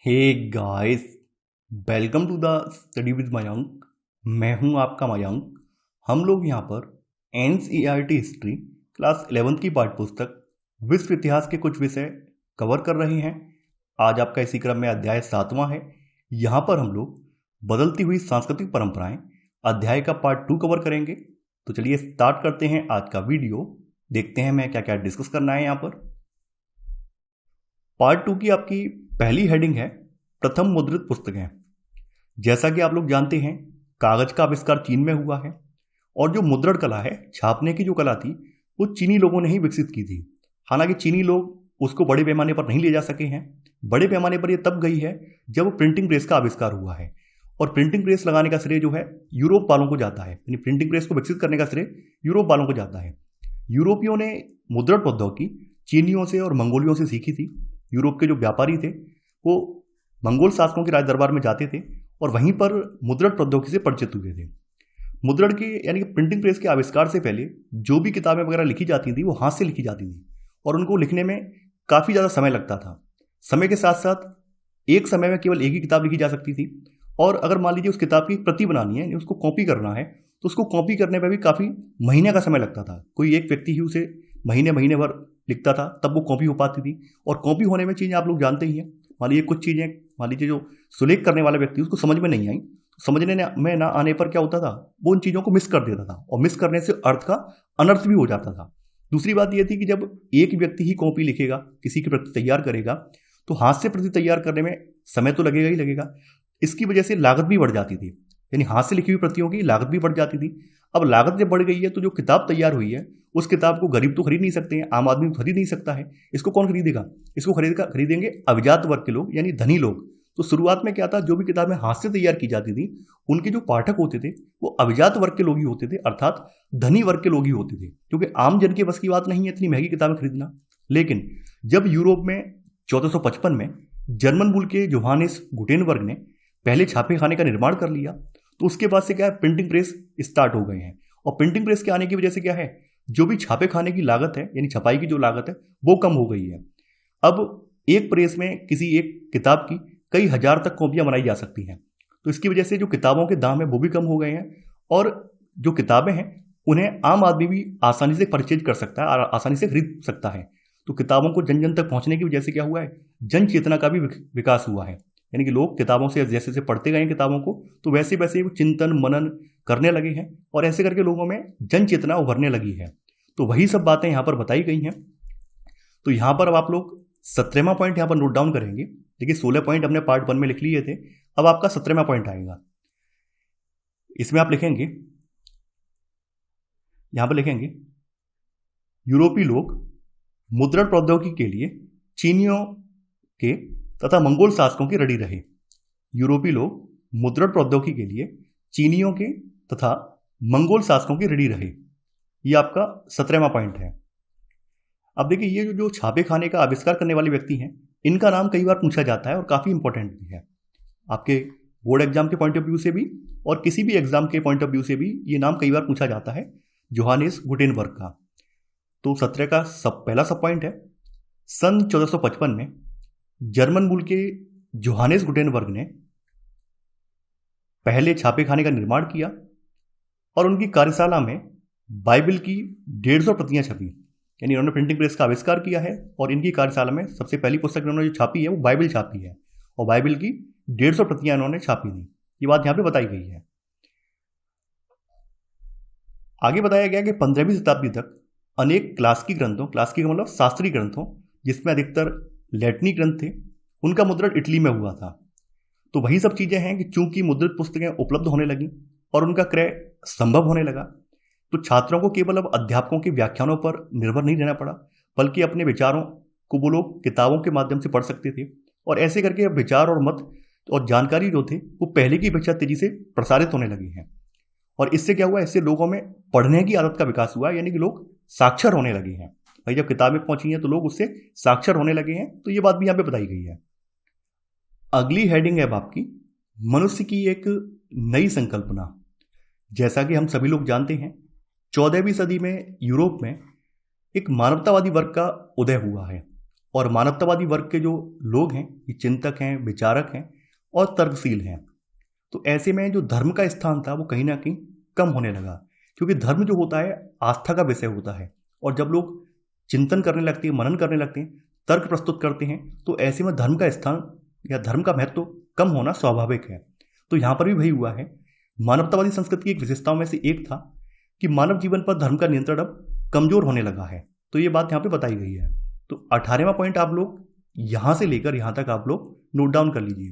Hey guys, welcome to the study with Mayank. मैं हूं आपका मयंक। हम लोग यहाँ पर एनसीईआरटी हिस्ट्री क्लास 11th की पाठ्यपुस्तक विश्व इतिहास के कुछ विषय कवर कर रहे हैं। आज आपका इसी क्रम में अध्याय 7वां है। यहाँ पर हम लोग बदलती हुई सांस्कृतिक परंपराएं अध्याय का पार्ट 2 कवर करेंगे। तो चलिए स्टार्ट करते हैं आज का वीडियो। देखते हैं मैं क्या क्या डिस्कस करना है यहाँ पर। पार्ट 2 की आपकी पहली हेडिंग है प्रथम मुद्रित पुस्तकें। जैसा कि आप लोग जानते हैं, कागज का आविष्कार चीन में हुआ है और जो मुद्रण कला है, छापने की जो कला थी, वो चीनी लोगों ने ही विकसित की थी। हालांकि चीनी लोग उसको बड़े पैमाने पर नहीं ले जा सके हैं। बड़े पैमाने पर ये तब गई है जब प्रिंटिंग प्रेस का आविष्कार हुआ है। और प्रिंटिंग प्रेस लगाने का श्रेय जो है यूरोप वालों को जाता है, यानी प्रिंटिंग प्रेस को विकसित करने का श्रेय यूरोप वालों को जाता है। यूरोपियों ने मुद्रण प्रौद्योगिकी चीनियों से और मंगोलियों से सीखी थी। यूरोप के जो व्यापारी थे वो मंगोल शासकों के राज दरबार में जाते थे और वहीं पर मुद्रण प्रौद्योगिकी से परिचित हुए थे। मुद्रण के यानी कि प्रिंटिंग प्रेस के आविष्कार से पहले जो भी किताबें वगैरह लिखी जाती थी वो हाथ से लिखी जाती थी और उनको लिखने में काफ़ी ज़्यादा समय लगता था। समय के साथ साथ एक समय में केवल एक ही किताब लिखी जा सकती थी और अगर मान लीजिए उस किताब की प्रति बनानी है, यानी उसको कॉपी करना है, तो उसको कॉपी करने में भी काफ़ी महीने का समय लगता था। कोई एक व्यक्ति ही उसे महीने भर लिखता था, तब वो कॉपी हो पाती थी। और कॉपी होने में चीज़ें आप लोग जानते ही हैं। मान लीजिए कुछ चीज़ें, मान लीजिए जो सुलेख करने वाला व्यक्ति उसको समझ में नहीं आई, समझने में ना आने पर क्या होता था, वो उन चीज़ों को मिस कर देता था और मिस करने से अर्थ का अनर्थ भी हो जाता था। दूसरी बात यह थी कि जब एक व्यक्ति ही कॉपी लिखेगा, किसी की प्रति तैयार करेगा, तो हाथ से प्रति तैयार करने में समय तो लगेगा ही लगेगा। इसकी वजह से लागत भी बढ़ जाती थी, यानी हाथ से लिखी हुई प्रतियों की लागत भी बढ़ जाती थी। अब लागत जब बढ़ गई है तो जो किताब तैयार हुई है उस किताब को गरीब तो खरीद नहीं सकते हैं, आम आदमी खरीद नहीं सकता है। इसको कौन खरीदेगा? इसको खरीदेंगे अभिजात वर्ग के लोग, यानी धनी लोग। तो शुरुआत में क्या था, जो भी किताबें हाथ से तैयार की जाती थी उनके जो पाठक होते थे वो अभिजात वर्ग के लोग ही होते थे, अर्थात धनी वर्ग के लोग ही होते थे, क्योंकि आम जन के बस की बात नहीं है इतनी महंगी किताबें खरीदना। लेकिन जब यूरोप में 1455 में जर्मन मूल के जोहानिस गुटेनबर्ग ने पहले छापे खाने का निर्माण कर लिया, तो उसके बाद से क्या है, प्रिंटिंग प्रेस स्टार्ट हो गए हैं। और प्रिंटिंग प्रेस के आने की वजह से क्या है, जो भी छापे खाने की लागत है, यानी छपाई की जो लागत है, वो कम हो गई है। अब एक प्रेस में किसी एक किताब की कई हजार तक कॉपियां बनाई जा सकती हैं। तो इसकी वजह से जो किताबों के दाम है वो भी कम हो गए हैं और जो किताबें हैं उन्हें आम आदमी भी आसानी से परचेज कर सकता है और आसानी से खरीद सकता है। तो किताबों को जन जन तक पहुंचने की वजह से क्या हुआ है, जन चेतना का भी विकास हुआ है। यानी कि लोग किताबों से जैसे जैसे पढ़ते गए किताबों को, तो वैसे वैसे वो चिंतन मनन करने लगे हैं और ऐसे करके लोगों में जन चेतना उभरने लगी है। तो वही सब बातें यहाँ पर बताई गई हैं। तो यहाँ पर अब आप लोग 17वां पॉइंट यहाँ पर नोट डाउन करेंगे। देखिए 16 पॉइंट हमने पार्ट 1 में लिख लिए थे, अब आपका 17वां पॉइंट आएगा। इसमें आप लिखेंगे, यहाँ पर लिखेंगे, यूरोपीय लोग मुद्रण प्रौद्योगिकी के लिए चीनियों के तथा मंगोल शासकों की रड़ी रहे। यूरोपीय लोग मुद्रण प्रौद्योगिकी के लिए चीनियों के तथा मंगोल शासकों की रड़ी रहे। ये आपका 17वां पॉइंट है। अब देखिए, ये जो छापे खाने का आविष्कार करने वाले व्यक्ति हैं, इनका नाम कई बार पूछा जाता है और काफ़ी इंपॉर्टेंट भी है। आपके बोर्ड एग्जाम के पॉइंट ऑफ व्यू से भी और किसी भी एग्जाम के पॉइंट ऑफ व्यू से भी ये नाम कई बार पूछा जाता है, जोहानिस गुटेनबर्ग का। तो 17 का पहला सब पॉइंट है, सन 1455 में जर्मन मूल के जोहानिस गुटेनबर्ग ने पहले छापे खाने का निर्माण किया और उनकी कार्यशाला में बाइबल की 150 प्रतियां छपी। यानी इन्होंने प्रिंटिंग प्रेस का आविष्कार किया है और इनकी कार्यशाला में सबसे पहली पुस्तक इन्होंने जो छापी है वो बाइबल छापी है और बाइबल की 150 प्रतियां इन्होंने छापी थी। ये बात यहाँ पे बताई गई है। आगे बताया गया कि 15वीं शताब्दी तक अनेक क्लासिकी ग्रंथों, क्लासिकी का मतलब शास्त्रीय ग्रंथों, जिसमें अधिकतर लैटिनी ग्रंथ थे, उनका मुद्रण इटली में हुआ था। तो वही सब चीजें हैं कि चूंकि मुद्रित पुस्तकें उपलब्ध होने लगी और उनका क्रय संभव होने लगा, तो छात्रों को केवल अब अध्यापकों के व्याख्यानों पर निर्भर नहीं रहना पड़ा, बल्कि अपने विचारों को वो लोग किताबों के माध्यम से पढ़ सकते थे। और ऐसे करके अब विचार और मत और जानकारी जो थे वो पहले की अपेक्षा तेजी से प्रसारित होने लगी हैं। और इससे क्या हुआ, इससे लोगों में पढ़ने की आदत का विकास हुआ, यानी कि लोग साक्षर होने लगे हैं। भाई जब किताबें पहुंची हैं तो लोग उससे साक्षर होने लगे हैं। तो ये बात भी यहाँ पे बताई गई है। अगली हेडिंग है आपकी, मनुष्य की एक नई संकल्पना। जैसा कि हम सभी लोग जानते हैं, 14वीं सदी में यूरोप में एक मानवतावादी वर्ग का उदय हुआ है और मानवतावादी वर्ग के जो लोग हैं ये चिंतक हैं, विचारक हैं और तर्कशील हैं। तो ऐसे में जो धर्म का स्थान था वो कहीं ना कहीं कम होने लगा, क्योंकि धर्म जो होता है आस्था का विषय होता है, और जब लोग चिंतन करने लगते हैं, मनन करने लगते हैं, तर्क प्रस्तुत करते हैं, तो ऐसे में धर्म का स्थान या धर्म का महत्व कम होना स्वाभाविक है। तो यहाँ पर भी वही हुआ है। मानवतावादी संस्कृति की एक विशेषताओं में से एक था कि मानव जीवन पर धर्म का नियंत्रण अब कमजोर होने लगा है। तो ये बात यहाँ पे बताई गई है। तो 18वां पॉइंट आप लोग यहाँ से लेकर यहाँ तक आप लोग नोट डाउन कर लीजिए।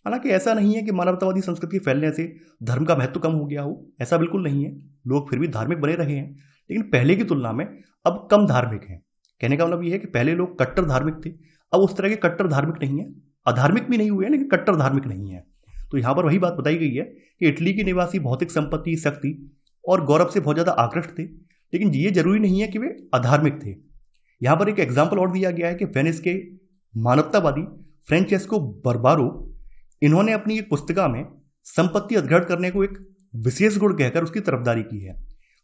हालांकि ऐसा नहीं है कि मानवतावादी संस्कृति फैलने से धर्म का महत्व कम हो गया हो, ऐसा बिल्कुल नहीं है। लोग फिर भी धार्मिक बने रहे हैं, लेकिन पहले की तुलना में अब कम धार्मिक हैं। कहने का मतलब ये है कि पहले लोग कट्टर धार्मिक थे, अब उस तरह के कट्टर धार्मिक नहीं है। अधार्मिक भी नहीं हुए हैं, लेकिन कट्टर धार्मिक नहीं है। तो यहाँ पर वही बात बताई गई है कि इटली के निवासी भौतिक संपत्ति, शक्ति और गौरव से बहुत ज़्यादा आकृष्ट थे, लेकिन ये जरूरी नहीं है कि वे अधार्मिक थे। यहाँ पर एक एग्जाम्पल और दिया गया है कि वेनिस के मानवतावादी फ्रांचेस्को बर्बारो, इन्होंने अपनी एक पुस्तिका में संपत्ति अधिग्रहण करने को एक विशेष गुण कहकर उसकी तरफदारी की है।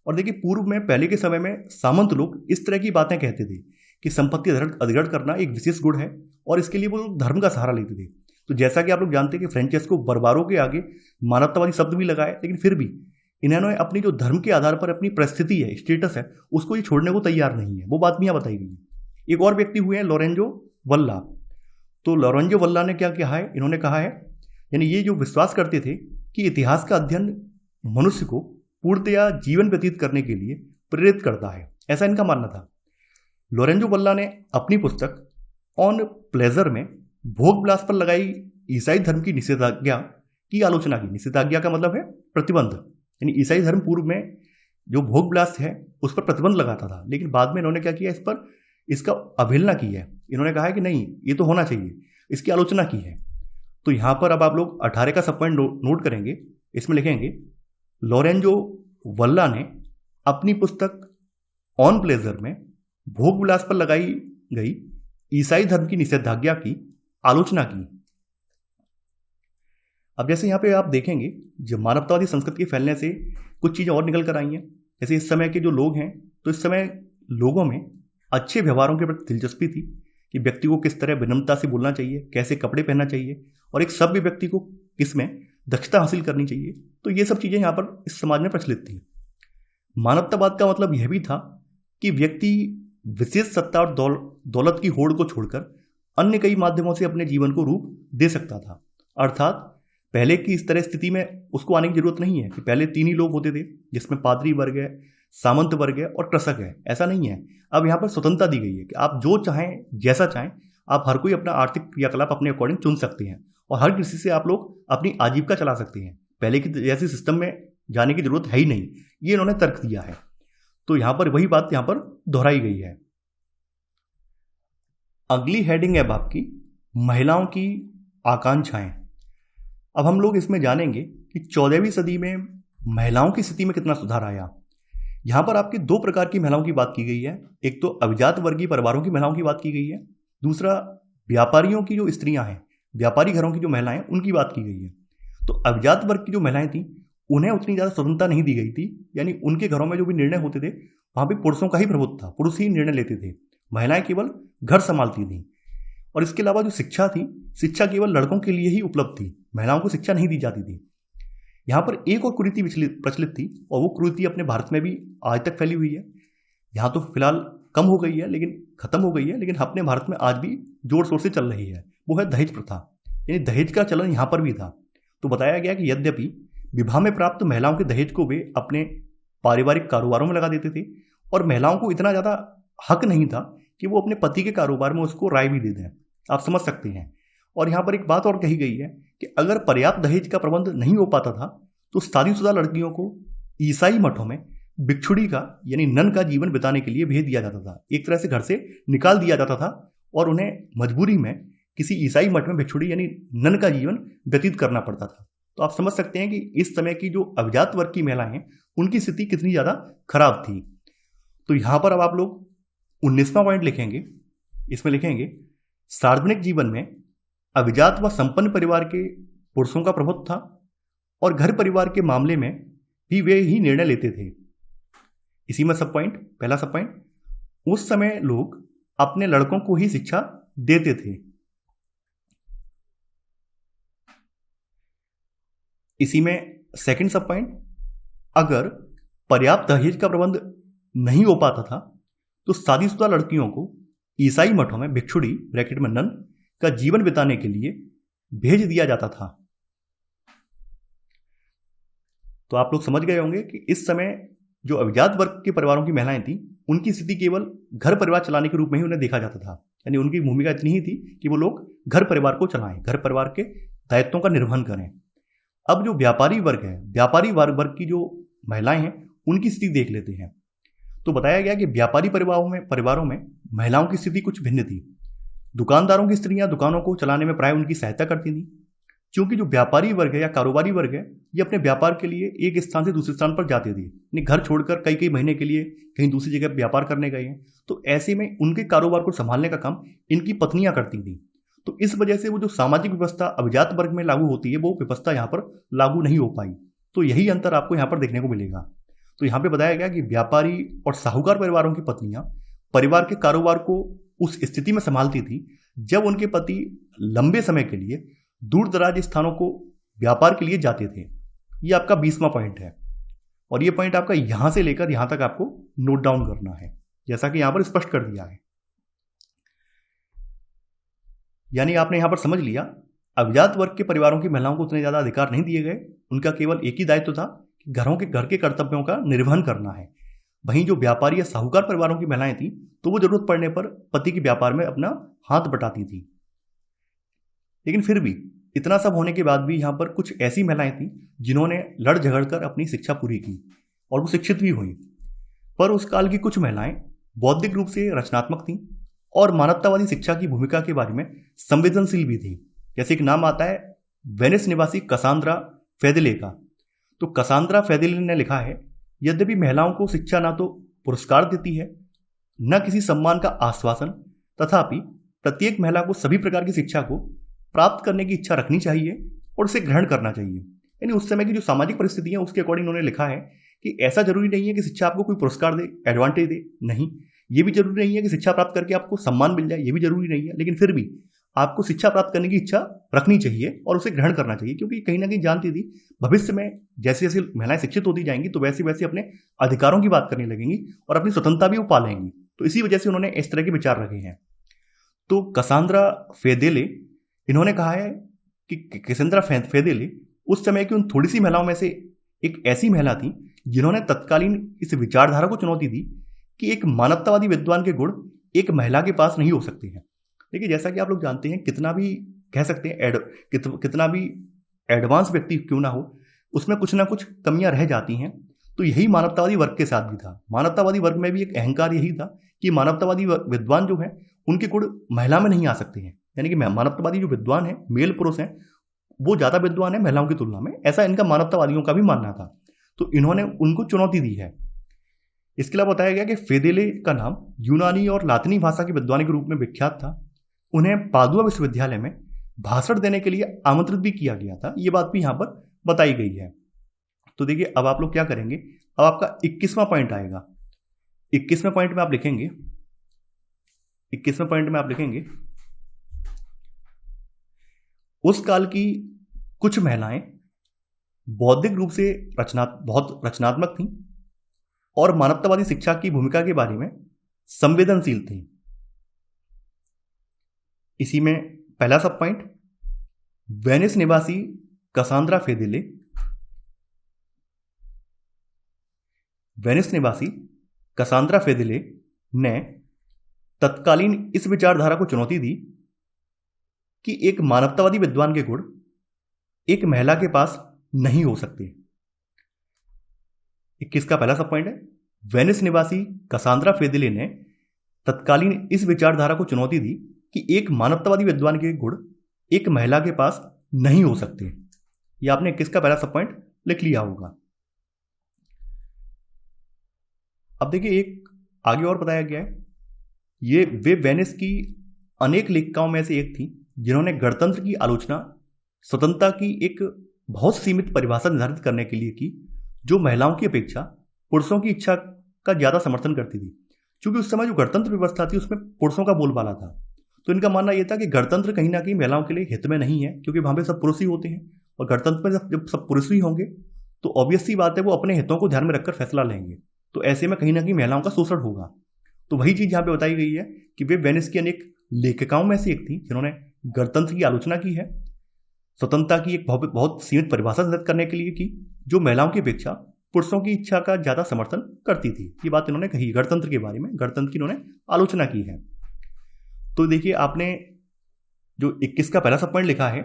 और देखिए, पूर्व में पहले के समय में सामंत लोग इस तरह की बातें कहते थे कि संपत्ति अधिग्रहण करना एक विशेष गुण है, और इसके लिए वो लोग धर्म का सहारा लेते थे। तो जैसा कि आप लोग जानते हैं कि फ्रांचेस्को बर्बारो के आगे मानवतावादी शब्द भी लगाए, लेकिन फिर भी इन्होंने अपनी जो धर्म के आधार पर अपनी परिस्थिति है, स्टेटस है, उसको ये छोड़ने को तैयार नहीं है। वो बात भी यहाँ बताई गई है। एक और व्यक्ति हुए हैं लोरेंजो वल्ला। तो लोरेंजो वल्ला ने क्या कहा है, इन्होंने कहा है, यानी ये जो विश्वास करते थे कि इतिहास का अध्ययन मनुष्य को पूर्णतया जीवन व्यतीत करने के लिए प्रेरित करता है, ऐसा इनका मानना था। लोरेंजो वल्ला ने अपनी पुस्तक ऑन प्लेजर में भोग विलास पर लगाई ईसाई धर्म की निषेधाज्ञा की आलोचना की। निषेधाज्ञा का मतलब है प्रतिबंध, यानी ईसाई धर्म पूर्व में जो भोग विलास है उस पर प्रतिबंध लगाता था, लेकिन बाद में इन्होंने क्या किया, इस पर इसका अवहेलना की है। इन्होंने कहा है कि नहीं, ये तो होना चाहिए, इसकी आलोचना की है। तो यहाँ पर अब आप लोग 18 का सब पॉइंट नोट करेंगे। इसमें लिखेंगे लोरेंजो वल्ला ने अपनी पुस्तक ऑन प्लेजर में भोग विलास पर लगाई गई ईसाई धर्म की निषेधाज्ञा की आलोचना की। अब जैसे यहाँ पे आप देखेंगे, जब मानवतावादी संस्कृति के फैलने से कुछ चीज़ें और निकल कर आई हैं। जैसे इस समय के जो लोग हैं, तो इस समय लोगों में अच्छे व्यवहारों के प्रति दिलचस्पी थी कि व्यक्ति को किस तरह विनम्रता से बोलना चाहिए, कैसे कपड़े पहनना चाहिए, और एक सभ्य व्यक्ति को किसमें दक्षता हासिल करनी चाहिए। तो ये सब चीज़ें यहाँ पर इस समाज में प्रचलित थी। मानवतावाद का मतलब यह भी था कि व्यक्ति विशेष सत्ता और दौलत की होड़ को छोड़कर अन्य कई माध्यमों से अपने जीवन को रूप दे सकता था। अर्थात पहले की इस तरह स्थिति में उसको आने की जरूरत नहीं है कि पहले 3 ही लोग होते थे, जिसमें पादरी वर्ग है, सामंत वर्ग है और कृषक है। ऐसा नहीं है। अब यहाँ पर स्वतंत्रता दी गई है कि आप जो चाहें, जैसा चाहें, आप हर कोई अपना आर्थिक क्रियाकलाप अपने अकॉर्डिंग चुन सकते हैं, और हर किसी से आप लोग अपनी आजीविका चला सकते हैं। पहले की जैसे सिस्टम में जाने की जरूरत है ही नहीं, ये इन्होंने तर्क दिया है। तो यहाँ पर वही बात यहाँ पर दोहराई गई है। अगली हेडिंग है आपकी महिलाओं की आकांक्षाएं। अब हम लोग इसमें जानेंगे कि 14वीं सदी में महिलाओं की स्थिति में कितना सुधार आया। यहाँ पर आपकी 2 प्रकार की महिलाओं की बात की गई है। एक तो अभिजात वर्गीय परिवारों की महिलाओं की बात की गई है, दूसरा व्यापारियों की जो स्त्रियां हैं, व्यापारी घरों की जो महिलाएं, उनकी बात की गई है। तो अभिजात वर्ग की जो महिलाएं थीं, उन्हें उतनी ज़्यादा स्वतंत्रता नहीं दी गई थी, यानी उनके घरों में जो भी निर्णय होते थे वहाँ पर पुरुषों का ही प्रभुत्व था, पुरुष ही निर्णय लेते थे, महिलाएं केवल घर संभालती थीं। और इसके अलावा जो शिक्षा थी, शिक्षा केवल लड़कों के लिए ही उपलब्ध थी, महिलाओं को शिक्षा नहीं दी जाती थी। यहाँ पर एक और कुरीति प्रचलित थी, और वो कुरीति अपने भारत में भी आज तक फैली हुई है। यहाँ तो फिलहाल कम हो गई है, लेकिन खत्म हो गई है, लेकिन अपने भारत में आज भी जोर शोर से चल रही है। वो है दहेज प्रथा, यानी दहेज का चलन यहाँ पर भी था। तो बताया गया कि यद्यपि विवाह में प्राप्त महिलाओं के दहेज को वे अपने पारिवारिक कारोबारों में लगा देते थे, और महिलाओं को इतना ज़्यादा हक नहीं था कि वो अपने पति के कारोबार में उसको राय भी दे दें। आप समझ सकते हैं। और यहाँ पर एक बात और कही गई है कि अगर पर्याप्त दहेज का प्रबंध नहीं हो पाता था, तो शादीशुदा लड़कियों को ईसाई मठों में भिक्षुड़ी का, यानी नन का जीवन बिताने के लिए भेज दिया जाता था। एक तरह से घर से निकाल दिया जाता था, और उन्हें मजबूरी में किसी ईसाई मठ में भिक्षुड़ी यानी नन का जीवन व्यतीत करना पड़ता था। तो आप समझ सकते हैं कि इस समय की जो अभिजात वर्ग की महिलाएं हैं, उनकी स्थिति कितनी ज़्यादा खराब थी। तो यहाँ पर अब आप लोग 19वां पॉइंट लिखेंगे। इसमें लिखेंगे सार्वजनिक जीवन में अभिजात व संपन्न परिवार के पुरुषों का प्रभुत्व था, और घर परिवार के मामले में भी वे ही निर्णय लेते थे। इसी में सब पॉइंट, पहला सब पॉइंट, उस समय लोग अपने लड़कों को ही शिक्षा देते थे। इसी में सेकंड सब पॉइंट, अगर पर्याप्त दहेज का प्रबंध नहीं हो पाता था तो शादीशुदा लड़कियों को ईसाई मठों में भिक्षुड़ी ब्रैकेट में नन का जीवन बिताने के लिए भेज दिया जाता था। तो आप लोग समझ गए होंगे कि इस समय जो अभिजात वर्ग के परिवारों की महिलाएं थी उनकी स्थिति केवल घर परिवार चलाने के रूप में ही उन्हें देखा जाता था। यानी उनकी भूमिका इतनी ही थी कि वो लोग घर परिवार को चलाएं, घर परिवार के दायित्वों का निर्वहन करें। अब जो व्यापारी वर्ग है, व्यापारी वर्ग की जो महिलाएं हैं उनकी स्थिति देख लेते हैं। तो बताया गया कि व्यापारी परिवारों में महिलाओं की स्थिति कुछ भिन्न थी। दुकानदारों की स्त्रियां दुकानों को चलाने में प्राय उनकी सहायता करती थी, क्योंकि जो व्यापारी वर्ग है या कारोबारी वर्ग है ये अपने व्यापार के लिए एक स्थान से दूसरे स्थान पर जाते थे, यानी घर छोड़कर कई कई महीने के लिए कहीं दूसरी जगह व्यापार करने गए हैं। तो ऐसे में उनके कारोबार को संभालने का काम इनकी पत्नियां करती थी। तो इस वजह से वो जो सामाजिक व्यवस्था अभिजात वर्ग में लागू होती है वो व्यवस्था यहाँ पर लागू नहीं हो पाई। तो यही अंतर आपको यहाँ पर देखने को मिलेगा। तो यहाँ पे बताया गया कि व्यापारी और साहूकार परिवारों की पत्नियां परिवार के कारोबार को उस स्थिति में संभालती थी जब उनके पति लंबे समय के लिए दूर दराज स्थानों को व्यापार के लिए जाते थे। ये आपका 20वां पॉइंट है और ये पॉइंट आपका यहां से लेकर यहां तक आपको नोट डाउन करना है, जैसा कि यहां पर स्पष्ट कर दिया है। यानी आपने यहां पर समझ लिया, अभिजात वर्ग के परिवारों की महिलाओं को उतने ज्यादा अधिकार नहीं दिए गए। उनका केवल एक ही दायित्व था कि घर के कर्तव्यों का निर्वहन करना है। वहीं जो व्यापारी या साहूकार परिवारों की महिलाएं थी तो वो जरूरत पड़ने पर पति के व्यापार में अपना हाथ बटाती थी। लेकिन फिर भी इतना सब होने के बाद भी यहाँ पर कुछ ऐसी महिलाएं थी जिन्होंने लड़ झगड़ कर अपनी शिक्षा पूरी की और वो शिक्षित भी हुई। पर उस काल की कुछ महिलाएं बौद्धिक रूप से रचनात्मक थीं और मानवतावादी शिक्षा की भूमिका के बारे में संवेदनशील भी थी। जैसे एक नाम आता है वेनिस निवासी कसांद्रा फेदेले का। तो कसांद्रा फेदेले ने लिखा है, यद्यपि महिलाओं को शिक्षा ना तो पुरस्कार देती है न किसी सम्मान का आश्वासन, तथापि प्रत्येक महिला को सभी प्रकार की शिक्षा को प्राप्त करने की इच्छा रखनी चाहिए और उसे ग्रहण करना चाहिए। यानी उस समय की जो सामाजिक परिस्थिति है उसके अकॉर्डिंग उन्होंने लिखा है कि ऐसा जरूरी नहीं है कि शिक्षा आपको कोई पुरस्कार दे, एडवांटेज दे, नहीं। ये भी जरूरी नहीं है कि शिक्षा प्राप्त करके आपको सम्मान मिल जाए, ये भी जरूरी नहीं है। लेकिन फिर भी आपको शिक्षा प्राप्त करने की इच्छा रखनी चाहिए और उसे ग्रहण करना चाहिए, क्योंकि कहीं ना कहीं जानती थी भविष्य में जैसे जैसे महिलाएं शिक्षित होती जाएंगी तो वैसे वैसे अपने अधिकारों की बात करने लगेंगी और अपनी स्वतंत्रता भी वो पालेंगी। तो इसी वजह से उन्होंने इस तरह के विचार रखे हैं। तो कसांद्रा फेदेले इन्होंने कहा है कि कसांद्रा फेदेले उस समय की उन थोड़ी सी महिलाओं में से एक ऐसी महिला थी जिन्होंने तत्कालीन इस विचारधारा को चुनौती दी कि एक मानवतावादी विद्वान के गुण एक महिला के पास नहीं हो सकते हैं। देखिए, जैसा कि आप लोग जानते हैं, कितना भी कह सकते हैं कितना भी एडवांस व्यक्ति क्यों ना हो, उसमें कुछ ना कुछ कमियां रह जाती हैं। तो यही मानवतावादी वर्ग के साथ भी था। मानवतावादी वर्ग में भी एक अहंकार यही था कि मानवतावादी विद्वान जो है उनके गुण महिला में नहीं आ सकते हैं। यानी कि मानवतावादी जो विद्वान है, मेल पुरुष हैं, वो ज्यादा विद्वान है महिलाओं की तुलना में, ऐसा इनका मानवतावादियों का भी मानना था। तो इन्होंने उनको चुनौती दी है। इसके अलावा बताया गया कि फेदेले का नाम यूनानी और लातिनी भाषा के विद्वान के रूप में विख्यात था। उन्हें पादुआ विश्वविद्यालय में भाषण देने के लिए आमंत्रित भी किया गया था। ये बात भी यहाँ पर बताई गई है। तो देखिए, अब आप लोग क्या करेंगे, अब आपका 21वां पॉइंट आएगा। 21वें पॉइंट में आप लिखेंगे 21वें पॉइंट में आप लिखेंगे उस काल की कुछ महिलाएं बौद्धिक रूप से बहुत रचनात्मक थीं और मानवतावादी शिक्षा की भूमिका के बारे में संवेदनशील थीं। इसी में पहला सब पॉइंट, वेनिस निवासी कसांद्रा फेदेले ने तत्कालीन इस विचारधारा को चुनौती दी कि एक मानवतावादी विद्वान के गुण एक महिला के पास नहीं हो सकते। 21 का पहला सब पॉइंट है, वेनिस निवासी कसांद्रा फेदेले ने तत्कालीन इस विचारधारा को चुनौती दी कि एक मानवतावादी विद्वान के गुण एक महिला के पास नहीं हो सकते। यह आपने 21 का पहला सब पॉइंट लिख लिया होगा। अब देखिए, एक आगे और बताया गया है, ये वे वेनिस की अनेक लेखिकाओं में से एक थी जिन्होंने गणतंत्र की आलोचना स्वतंत्रता की एक बहुत सीमित परिभाषा निर्धारित करने के लिए की, जो महिलाओं की अपेक्षा पुरुषों की इच्छा का ज्यादा समर्थन करती थी। क्योंकि उस समय जो गणतंत्र व्यवस्था थी उसमें पुरुषों का बोलबाला था। तो इनका मानना यह था कि गणतंत्र कहीं ना कहीं महिलाओं के लिए हित में नहीं है, क्योंकि वहां पे सब पुरुष ही होते हैं, और गणतंत्र में जब सब पुरुष ही होंगे तो ऑब्वियस सी बात है वो अपने हितों को ध्यान में रखकर फैसला लेंगे, तो ऐसे में कहीं ना कहीं महिलाओं का शोषण होगा। तो वही चीज यहाँ पे बताई गई है कि वे वेनिस की अनेक लेखिकाओं में से एक थी जिन्होंने गणतंत्र की आलोचना की है, स्वतंत्रता की एक बहुत सीमित परिभाषा निर्धारित करने के लिए की, जो महिलाओं की अपेक्षा पुरुषों की इच्छा का ज्यादा समर्थन करती थी। ये बात इन्होंने कही गणतंत्र के बारे में, गणतंत्र की इन्होंने आलोचना की है। तो देखिए आपने जो 21 का पहला सब पॉइंट लिखा है,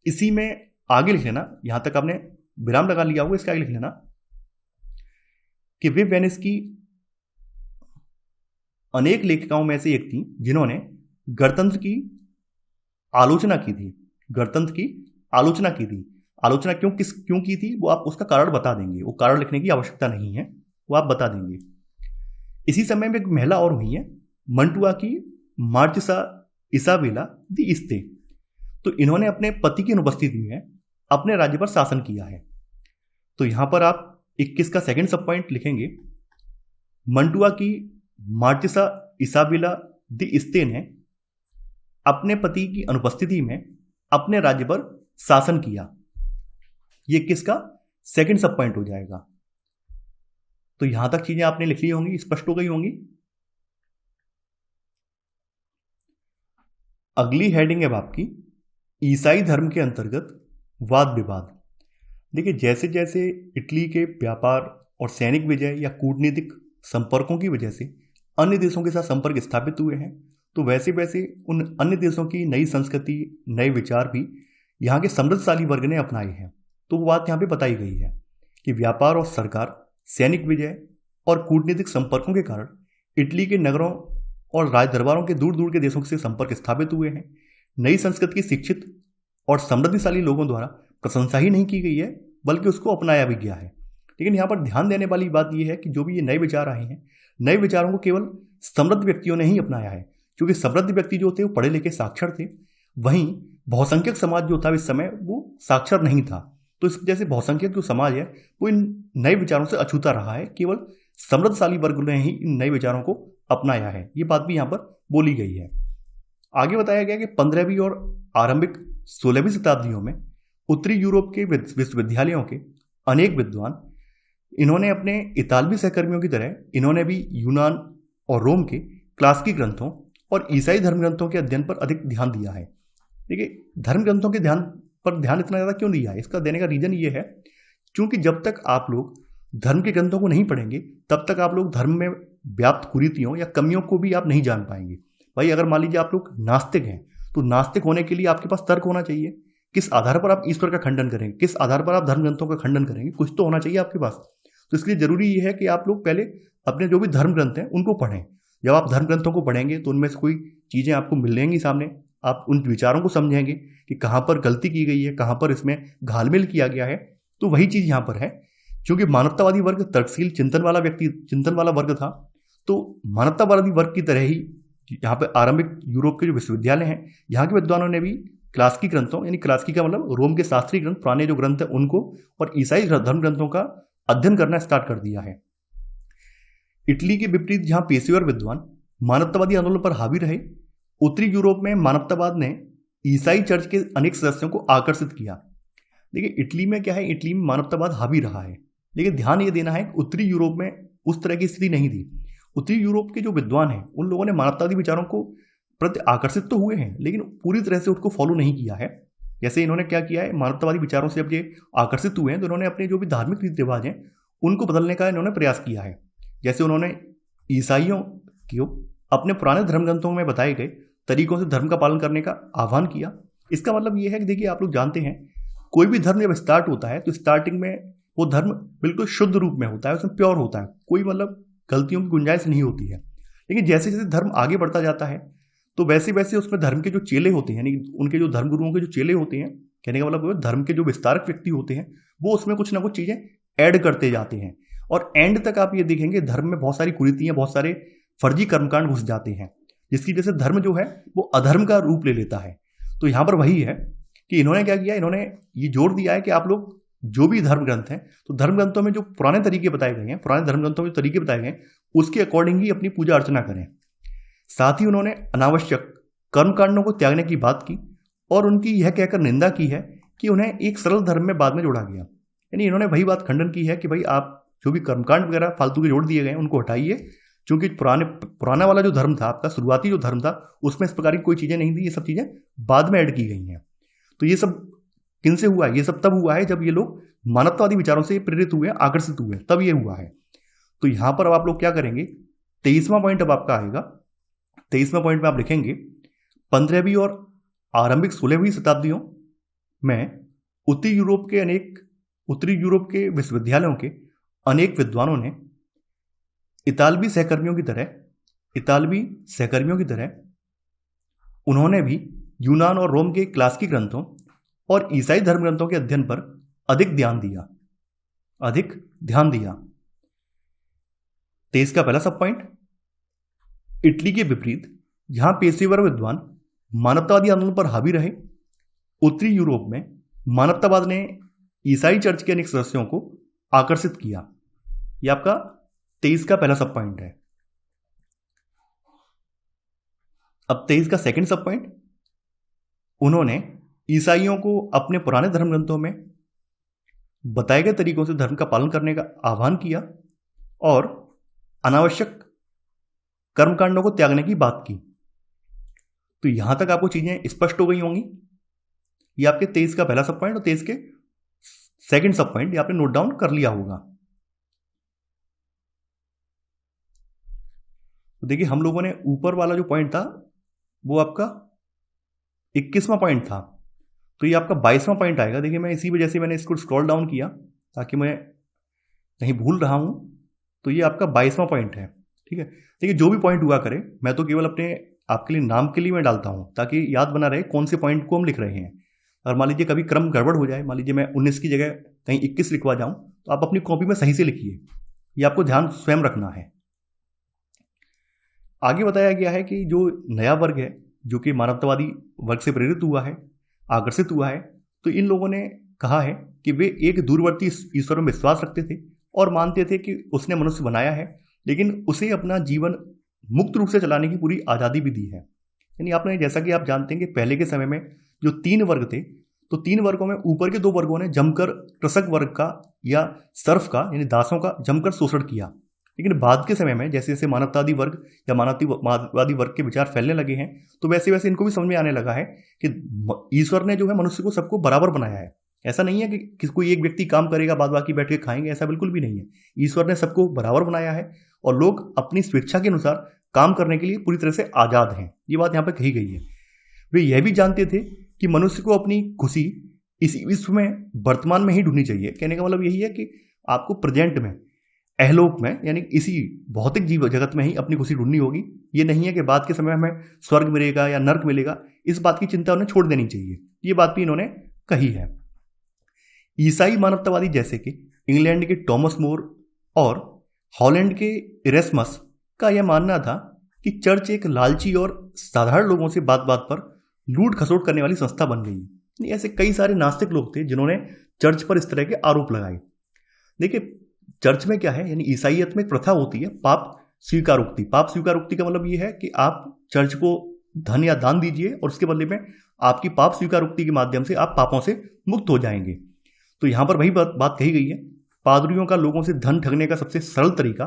इसी में आगे लिख लेना, यहां तक आपने विराम लगा लिया होगा, इसके आगे लिख लेना कि वे वेनिस की अनेक लेखिकाओं में से एक थी जिन्होंने गणतंत्र की आलोचना की थी, गणतंत्र की आलोचना की थी। आलोचना क्यों की थी वो आप उसका कारण बता देंगे, वो कारण लिखने की आवश्यकता नहीं है, वो आप बता देंगे। इसी समय में एक महिला और हुई है, मंटुआ की मार्चिसा इसाबेला दी इस्ते। तो इन्होंने अपने पति की अनुपस्थिति में अपने राज्य पर शासन किया है। तो यहां पर आप 21 का सेकंड सब पॉइंट लिखेंगे, मंटुआ की मार्चिसा इसाबेला दी इस्ते ने अपने पति की अनुपस्थिति में अपने राज्य पर शासन किया। ये किसका सेकंड सब पॉइंट हो जाएगा। तो यहां तक चीजें आपने लिख ली होंगी, स्पष्ट हो गई होंगी। अगली हेडिंग है आपकी ईसाई धर्म के अंतर्गत वाद विवाद। देखिए जैसे जैसे इटली के व्यापार और सैनिक विजय या कूटनीतिक संपर्कों की वजह से अन्य देशों के साथ संपर्क स्थापित हुए हैं, तो वैसे वैसे उन अन्य देशों की नई संस्कृति, नए विचार भी यहाँ के समृद्धशाली वर्ग ने अपनाए हैं। तो वो बात यहाँ पे बताई गई है कि व्यापार और सरकार, सैनिक विजय और कूटनीतिक संपर्कों के कारण इटली के नगरों और राज दरबारों के दूर दूर के देशों से संपर्क स्थापित हुए हैं। नई संस्कृति की शिक्षित और समृद्धशाली लोगों द्वारा प्रशंसा ही नहीं की गई है, बल्कि उसको अपनाया भी गया है। लेकिन यहाँ पर ध्यान देने वाली बात यह है कि जो भी ये नए विचार आए हैं, नए विचारों को केवल समृद्ध व्यक्तियों ने ही अपनाया है, क्योंकि समृद्ध व्यक्ति जो थे वो पढ़े लिखे साक्षर थे, वहीं बहुसंख्यक समाज जो था इस समय वो साक्षर नहीं था। तो इस वजह से बहुसंख्यक जो समाज है वो इन नए विचारों से अछूता रहा है, केवल समृद्धशाली वर्ग ने ही इन नए विचारों को अपनाया है। ये बात भी यहाँ पर बोली गई है। आगे बताया गया कि 15वीं और आरंभिक 16वीं शताब्दियों में उत्तरी यूरोप के विश्वविद्यालयों के अनेक विद्वान इन्होंने अपने इतालवी सहकर्मियों की तरह इन्होंने भी यूनान और रोम के क्लासिकी ग्रंथों और ईसाई धर्म ग्रंथों के अध्ययन पर अधिक ध्यान दिया है। देखिए धर्म ग्रंथों के ध्यान इतना ज़्यादा क्यों दिया है, इसका देने का रीजन ये है क्योंकि जब तक आप लोग धर्म के ग्रंथों को नहीं पढ़ेंगे तब तक आप लोग धर्म में व्याप्त कुरीतियों या कमियों को भी आप नहीं जान पाएंगे। भाई अगर मान लीजिए आप लोग नास्तिक हैं तो नास्तिक होने के लिए आपके पास तर्क होना चाहिए, किस आधार पर आप ईश्वर का खंडन करेंगे, किस आधार पर आप धर्म ग्रंथों का खंडन करेंगे, कुछ तो होना चाहिए आपके पास। तो इसलिए जरूरी ये है कि आप लोग पहले अपने जो भी धर्म ग्रंथ हैं उनको पढ़ें। जब आप धर्म ग्रंथों को पढ़ेंगे तो उनमें से कोई चीज़ें आपको मिलेंगी सामने, आप उन विचारों को समझेंगे कि कहाँ पर गलती की गई है, कहाँ पर इसमें घालमेल किया गया है। तो वही चीज़ यहाँ पर है, क्योंकि मानवतावादी वर्ग तर्कशील चिंतन वाला वर्ग था, तो मानवतावादी वर्ग की तरह ही यहाँ पर आरंभिक यूरोप के जो विश्वविद्यालय हैं यहाँ के विद्वानों ने भी क्लासिकी ग्रंथों, यानी क्लासिकी का मतलब रोम के शास्त्रीय ग्रंथ, पुराने जो ग्रंथ हैं उनको, और ईसाई धर्म ग्रंथों का अध्ययन करना स्टार्ट कर दिया है। इटली के विपरीत जहां पेशेवर विद्वान मानवतावादी आंदोलन पर हावी रहे, उत्तरी यूरोप में मानवतावाद ने ईसाई चर्च के अनेक सदस्यों को आकर्षित किया। देखिए इटली में क्या है, इटली में मानवतावाद हावी रहा है, लेकिन ध्यान ये देना है उत्तरी यूरोप में उस तरह की स्थिति नहीं थी। उत्तरी यूरोप के जो विद्वान हैं उन लोगों ने मानवतावादी विचारों को प्रति आकर्षित तो हुए हैं, लेकिन पूरी तरह से उसको फॉलो नहीं किया है। जैसे इन्होंने क्या किया है, मानवतावादी विचारों से जब ये आकर्षित हुए हैं तो इन्होंने अपने जो भी धार्मिक रीति रिवाज हैं उनको बदलने का इन्होंने प्रयास किया है। जैसे उन्होंने ईसाइयों को अपने पुराने धर्म ग्रंथों में बताए गए तरीकों से धर्म का पालन करने का आह्वान किया। इसका मतलब ये है कि देखिए आप लोग जानते हैं कोई भी धर्म जब स्टार्ट होता है तो स्टार्टिंग में वो धर्म बिल्कुल शुद्ध रूप में होता है, उसमें प्योर होता है, कोई मतलब गलतियों की गुंजाइश नहीं होती है। लेकिन जैसे जैसे धर्म आगे बढ़ता जाता है तो वैसे वैसे उसमें धर्म के जो चेले होते हैं, यानी उनके जो धर्म गुरुओं के जो चेले होते हैं, कहने का मतलब धर्म के जो विस्तारक व्यक्ति होते हैं वो उसमें कुछ ना कुछ चीज़ें ऐड करते जाते हैं, और एंड तक आप ये देखेंगे धर्म में बहुत सारी कुरीतियां, बहुत सारे फर्जी कर्मकांड घुस जाते हैं, जिसकी वजह से धर्म जो है वो अधर्म का रूप ले लेता है। तो यहाँ पर वही है कि इन्होंने क्या किया, इन्होंने ये जोर दिया है कि आप लोग जो भी धर्म ग्रंथ हैं, तो धर्म ग्रंथों में जो पुराने तरीके बताए गए हैं, पुराने धर्म ग्रंथों में जो तरीके बताए गए हैं उसके अकॉर्डिंग ही अपनी पूजा अर्चना करें। साथ ही उन्होंने अनावश्यक कर्मकांडों को त्यागने की बात की और उनकी यह कहकर निंदा की है कि उन्हें एक सरल धर्म में बाद में जोड़ा गया। यानी इन्होंने वही बात खंडन की है कि भाई आप जो भी कर्मकांड वगैरह फालतू के जोड़ दिए गए हैं उनको हटाइए, क्योंकि पुराना वाला जो धर्म था आपका, शुरुआती जो धर्म था, उसमें इस प्रकार की कोई चीज़ें नहीं थी, ये सब चीज़ें बाद में ऐड की गई हैं। तो ये सब किन से हुआ है? ये सब तब हुआ है जब ये लोग मानवतावादी विचारों से प्रेरित हुए, आकर्षित हुए, तब ये हुआ है। तो यहाँ पर अब आप लोग क्या करेंगे, 23वां पॉइंट अब आपका आएगा। 23वां पॉइंट में आप लिखेंगे 15वीं और आरंभिक 16वीं शताब्दियों में उत्तरी यूरोप के विश्वविद्यालयों के अनेक विद्वानों ने इतालवी सहकर्मियों की तरह उन्होंने भी यूनान और रोम के क्लासिकी ग्रंथों और ईसाई धर्म ग्रंथों के अध्ययन पर अधिक ध्यान दिया। 23 का पहला सब पॉइंट, इटली के विपरीत जहां पेशेवर विद्वान मानवतावादी आंदोलन पर हावी रहे, उत्तरी यूरोप में मानवतावाद ने ईसाई चर्च के अनेक सदस्यों को आकर्षित किया। यह आपका 23 का पहला सब पॉइंट है। अब 23 का सेकंड सब पॉइंट, उन्होंने ईसाइयों को अपने पुराने धर्म ग्रंथों में बताए गए तरीकों से धर्म का पालन करने का आह्वान किया और अनावश्यक कर्मकांडों को त्यागने की बात की। तो यहां तक आपको चीजें स्पष्ट हो गई होंगी। ये आपके 23 का पहला सब पॉइंट और 23 के सेकंड सब पॉइंट ये आपने नोट डाउन कर लिया होगा। तो देखिए हम लोगों ने ऊपर वाला जो पॉइंट था वो आपका 21वां पॉइंट था, तो ये आपका 22वां पॉइंट आएगा। देखिए मैं इसी वजह से मैंने इसको स्क्रॉल डाउन किया ताकि मैं कहीं भूल रहा हूं। तो ये आपका 22वां पॉइंट है, ठीक है। देखिए जो भी पॉइंट हुआ करे, मैं तो केवल अपने आपके लिए नाम के लिए मैं डालता हूं ताकि याद बना रहे कौन से पॉइंट को हम लिख रहे हैं। और मान लीजिए कभी क्रम गड़बड़ हो जाए, मान लीजिए मैं 19 की जगह कहीं 21 लिखवा जाऊं, तो आप अपनी कॉपी में सही से लिखिए, ये आपको ध्यान स्वयं रखना है। आगे बताया गया है कि जो नया वर्ग है जो कि मानवतावादी वर्ग से प्रेरित हुआ है, आकर्षित हुआ है, तो इन लोगों ने कहा है कि वे एक दूरवर्ती ईश्वर में विश्वास रखते थे और मानते थे कि उसने मनुष्य बनाया है, लेकिन उसे अपना जीवन मुक्त रूप से चलाने की पूरी आज़ादी भी दी है। यानी आपने, जैसा कि आप जानते हैं कि पहले के समय में जो 3 वर्ग थे, तो 3 वर्गों में ऊपर के 2 वर्गों ने जमकर कृषक वर्ग का या सर्फ का यानी दासों का जमकर शोषण किया। लेकिन बाद के समय में जैसे जैसे मानवतावादी वर्ग या मानवतावादी वर्ग के विचार फैलने लगे हैं, तो वैसे वैसे इनको भी समझ में आने लगा है कि ईश्वर ने जो है मनुष्य को सबको बराबर बनाया है। ऐसा नहीं है कि कोई एक व्यक्ति काम करेगा बाद बाकी बैठ के खाएंगे, ऐसा बिल्कुल भी नहीं है। ईश्वर ने सबको बराबर बनाया है और लोग अपनी स्वेच्छा के अनुसार काम करने के लिए पूरी तरह से आज़ाद हैं। ये बात यहाँ पर कही गई है। वे यह भी जानते थे कि मनुष्य को अपनी खुशी इसी विश्व में वर्तमान में ही ढूंढनी चाहिए। कहने का मतलब यही है कि आपको प्रेजेंट में, अहलोक में, यानी इसी भौतिक जीव जगत में ही अपनी खुशी ढूंढनी होगी। ये नहीं है कि बाद के समय हमें स्वर्ग मिलेगा या नर्क मिलेगा, इस बात की चिंता उन्हें छोड़ देनी चाहिए। ये बात भी इन्होंने कही है। ईसाई मानवतावादी जैसे कि इंग्लैंड के टॉमस मोर और हॉलैंड के इरेस्मस का यह मानना था कि चर्च एक लालची और साधारण लोगों से बात बात पर लूट खसोट करने वाली संस्था बन गई। ऐसे कई सारे नास्तिक लोग थे जिन्होंने चर्च पर इस तरह के आरोप लगाए। देखिए चर्च में क्या है, यानी ईसाईयत में एक प्रथा होती है पाप स्वीकारोक्ति। पाप स्वीकारोक्ति का मतलब ये है कि आप चर्च को धन या दान दीजिए और उसके बदले में आपकी पाप स्वीकारोक्ति के माध्यम से आप पापों से मुक्त हो जाएंगे। तो यहाँ पर वही बात कही गई है। पादरियों का लोगों से धन ठगने का सबसे सरल तरीका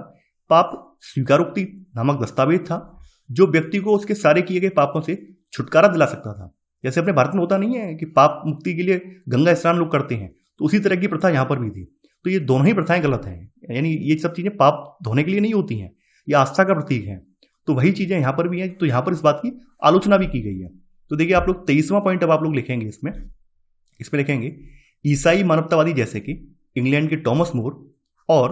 पाप स्वीकारोक्ति नामक दस्तावेज था, जो व्यक्ति को उसके सारे किए गए पापों से छुटकारा दिला सकता था। जैसे अपने भारत में होता नहीं है कि पाप मुक्ति के लिए गंगा स्नान लोग करते हैं, तो उसी तरह की प्रथा यहाँ पर भी थी। तो ये दोनों ही प्रथाएं गलत हैं, यानी ये सब चीज़ें पाप धोने के लिए नहीं होती हैं, ये आस्था का प्रतीक है। तो वही चीज़ें यहाँ पर भी हैं, तो यहाँ पर इस बात की आलोचना भी की गई है। तो देखिए आप लोग 23वां पॉइंट अब आप लोग लिखेंगे, इसमें लिखेंगे ईसाई मानवतावादी जैसे कि इंग्लैंड के टॉमस मोर और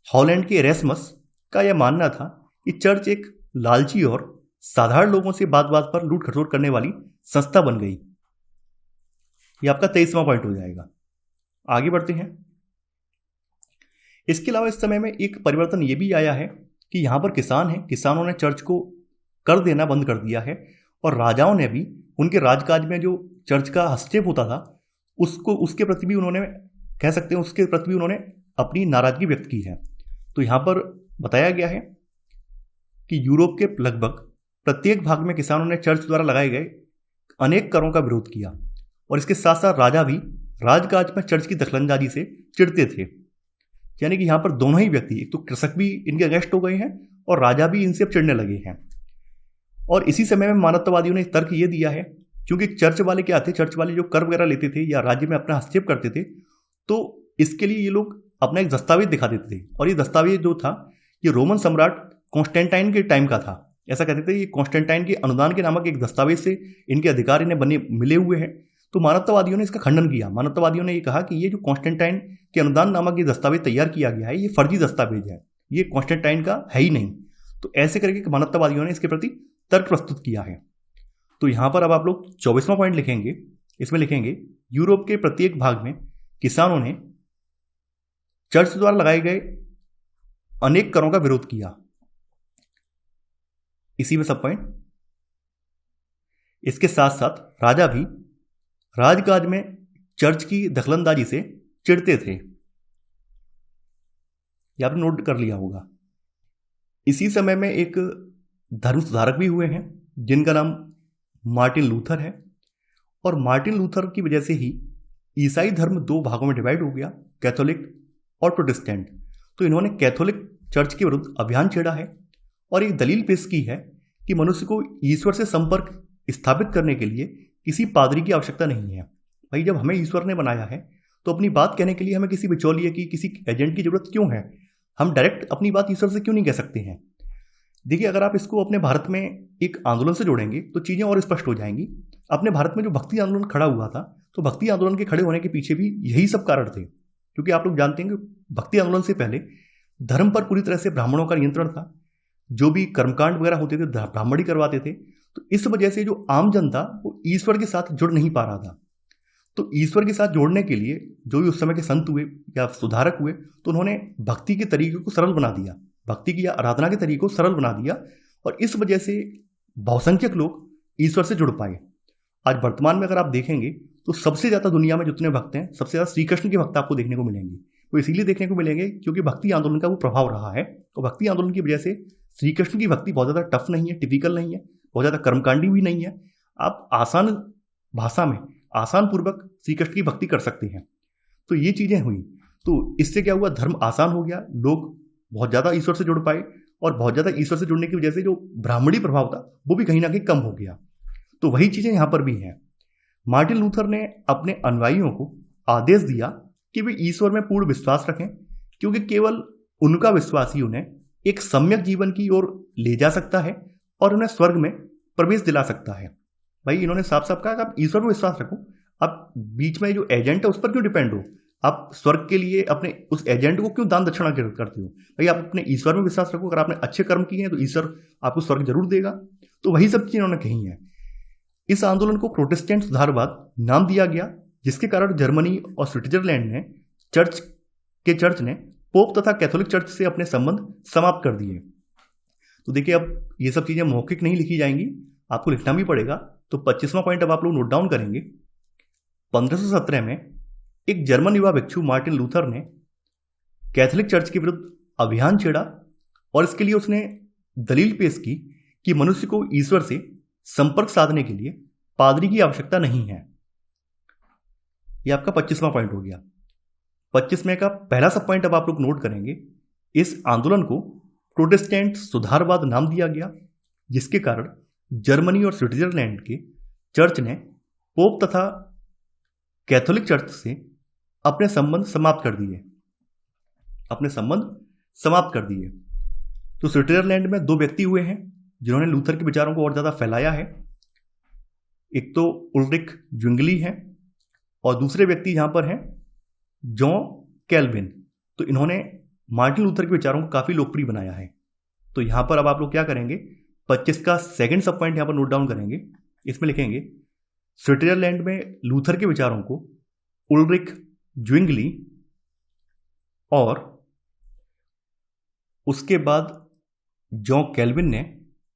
हॉलैंड के इरेस्मस का यह मानना था कि चर्च एक लालची और साधारण लोगों से बात बात पर लूट खसोट करने वाली संस्था बन गई। यह आपका 23वां पॉइंट हो जाएगा। आगे बढ़ते हैं। इसके अलावा इस समय में एक परिवर्तन ये भी आया है कि यहाँ पर किसान हैं, किसानों ने चर्च को कर देना बंद कर दिया है और राजाओं ने भी उनके राजकाज में जो चर्च का हस्तक्षेप होता था उसके प्रति भी उन्होंने, कह सकते हैं उसके प्रति भी उन्होंने अपनी नाराजगी व्यक्त की है। तो यहाँ पर बताया गया है कि यूरोप के लगभग प्रत्येक भाग में किसानों ने चर्च द्वारा लगाए गए अनेक करों का विरोध किया और इसके साथ साथ राजा भी राजकाज में चर्च की दखलंदाजी से चिढ़ते थे। यानी कि यहाँ पर दोनों ही व्यक्ति, एक तो कृषक भी इनके अगेंस्ट हो गए हैं और राजा भी इनसे अब चिढ़ने लगे हैं। और इसी समय में मानवतावादियों ने तर्क ये दिया है, क्योंकि चर्च वाले क्या थे, चर्च वाले जो कर वगैरह लेते थे या राज्य में अपना हस्तक्षेप करते थे, तो इसके लिए ये लोग अपना एक दस्तावेज दिखा देते थे। और ये दस्तावेज जो था ये रोमन सम्राट कॉन्स्टेंटाइन के टाइम का था। ऐसा कहते थे ये कॉन्स्टेंटाइन के अनुदान के नामक एक दस्तावेज से इनके अधिकार इन्हें बने मिले हुए हैं। तो मानवतावादियों ने इसका खंडन किया। मानवतावादियों ने ये कहा कि ये जो कॉन्स्टेंटाइन के अनुदान नामक ये दस्तावेज तैयार किया गया है, ये फर्जी दस्तावेज है, ये कॉन्स्टेंटाइन का है ही नहीं। तो ऐसे करके मानवतावादियों ने इसके प्रति तर्क प्रस्तुत किया है। तो यहाँ पर अब आप लोग 24वां पॉइंट लिखेंगे। इसमें लिखेंगे यूरोप के प्रत्येक भाग में किसानों ने चर्च द्वारा लगाए गए अनेक करों का विरोध किया। इसी में सब पॉइंट। इसके साथ साथ राजा भी राजकाज में चर्च की दखलंदाजी से चिढ़ते थे। यह आपने नोट कर लिया होगा। इसी समय में एक धर्म सुधारक भी हुए हैं जिनका नाम मार्टिन लूथर है। और मार्टिन लूथर की वजह से ही ईसाई धर्म दो भागों में डिवाइड हो गया, कैथोलिक और प्रोटेस्टेंट। तो इन्होंने कैथोलिक चर्च के विरुद्ध अभियान छेड़ा है और एक दलील पेश की है कि मनुष्य को ईश्वर से संपर्क स्थापित करने के लिए किसी पादरी की आवश्यकता नहीं है। भाई जब हमें ईश्वर ने बनाया है तो अपनी बात कहने के लिए हमें किसी बिचौलिए की, किसी एजेंट की जरूरत क्यों है? हम डायरेक्ट अपनी बात ईश्वर से क्यों नहीं कह सकते हैं? देखिए, अगर आप इसको अपने भारत में एक आंदोलन से जोड़ेंगे तो चीज़ें और स्पष्ट हो जाएंगी। अपने भारत में जो भक्ति आंदोलन खड़ा हुआ था, तो भक्ति आंदोलन के खड़े होने के पीछे भी यही सब कारण थे। क्योंकि आप लोग जानते हैं कि भक्ति आंदोलन से पहले धर्म पर पूरी तरह से ब्राह्मणों का नियंत्रण था। जो भी कर्मकांड वगैरह होते थे ब्राह्मण ही करवाते थे। तो इस वजह से जो आम जनता वो ईश्वर के साथ जुड़ नहीं पा रहा था। तो ईश्वर के साथ जोड़ने के लिए जो भी उस समय के संत हुए या सुधारक हुए, तो उन्होंने भक्ति के तरीके को सरल बना दिया, भक्ति की या आराधना के तरीके को सरल बना दिया। और इस वजह से बहुसंख्यक लोग ईश्वर से जुड़ पाए। आज वर्तमान में अगर आप देखेंगे तो सबसे ज़्यादा दुनिया में जितने भक्त हैं, सबसे ज़्यादा श्री कृष्ण के भक्त आपको देखने को मिलेंगे। वो इसीलिए देखने को मिलेंगे क्योंकि भक्ति आंदोलन का वो प्रभाव रहा है। और भक्ति आंदोलन की वजह से श्री कृष्ण की भक्ति बहुत ज़्यादा टफ नहीं है, टिपिकल नहीं है, बहुत ज़्यादा कर्मकांडी भी नहीं है। आप आसान भाषा में आसान पूर्वक श्री कृष्ण की भक्ति कर सकते हैं। तो ये चीज़ें हुई। तो इससे क्या हुआ, धर्म आसान हो गया, लोग बहुत ज़्यादा ईश्वर से जुड़ पाए। और बहुत ज़्यादा ईश्वर से जुड़ने की वजह से जो ब्राह्मणी प्रभाव था वो भी कहीं ना कहीं कम हो गया। तो वही चीज़ें यहाँ पर भी हैं। मार्टिन लूथर ने अपने अनुयायियों को आदेश दिया कि वे ईश्वर में पूर्ण विश्वास रखें, क्योंकि केवल उनका विश्वास ही उन्हें एक सम्यक जीवन की ओर ले जा सकता है और उन्हें स्वर्ग में प्रवेश दिला सकता है। भाई इन्होंने साफ साफ कहा कि आप ईश्वर में विश्वास रखो, आप बीच में जो एजेंट है उस पर क्यों डिपेंड हो? आप स्वर्ग के लिए अपने उस एजेंट को क्यों दान दक्षिणा करते हो? भाई आप अपने ईश्वर में विश्वास रखो। अगर आपने अच्छे कर्म किए हैं तो ईश्वर आपको स्वर्ग जरूर देगा। तो वही सब चीजें उन्होंने कही हैं। इस आंदोलन को प्रोटेस्टेंट सुधारवाद नाम दिया गया, जिसके कारण जर्मनी और स्विट्जरलैंड ने चर्च ने पोप तथा कैथोलिक चर्च से अपने संबंध समाप्त कर दिए। तो देखिए, अब ये सब चीजें मौखिक नहीं लिखी जाएंगी, आपको लिखना भी पड़ेगा। तो 25वां पॉइंट अब आप लोग नोट डाउन करेंगे। 1517 में एक जर्मन युवा भिक्षु मार्टिन लूथर ने कैथोलिक चर्च के विरुद्ध अभियान छेड़ा और इसके लिए उसने दलील पेश की कि मनुष्य को ईश्वर से संपर्क साधने के लिए पादरी की आवश्यकता नहीं है। यह आपका 25वां पॉइंट हो गया। 25वें का पहला सब पॉइंट अब आप लोग नोट करेंगे। इस आंदोलन को प्रोटेस्टेंट सुधारवाद नाम दिया गया, जिसके कारण जर्मनी और स्विट्जरलैंड के चर्च ने पोप तथा कैथोलिक चर्च से अपने संबंध समाप्त कर दिए। तो स्विट्जरलैंड में दो व्यक्ति हुए हैं जिन्होंने लूथर के विचारों को और ज़्यादा फैलाया है। एक तो उल्रिक ज्विंगली है और दूसरे व्यक्ति यहाँ पर हैं जॉन कैल्विन। तो इन्होंने मार्टिन लूथर के विचारों को काफ़ी लोकप्रिय बनाया है। तो यहाँ पर अब आप लोग क्या करेंगे, 25 का सेकंड सब पॉइंट यहाँ पर नोट डाउन करेंगे। इसमें लिखेंगे स्विट्जरलैंड में लूथर के विचारों को उल्रिक ज्विंगली और उसके बाद जॉन कैल्विन ने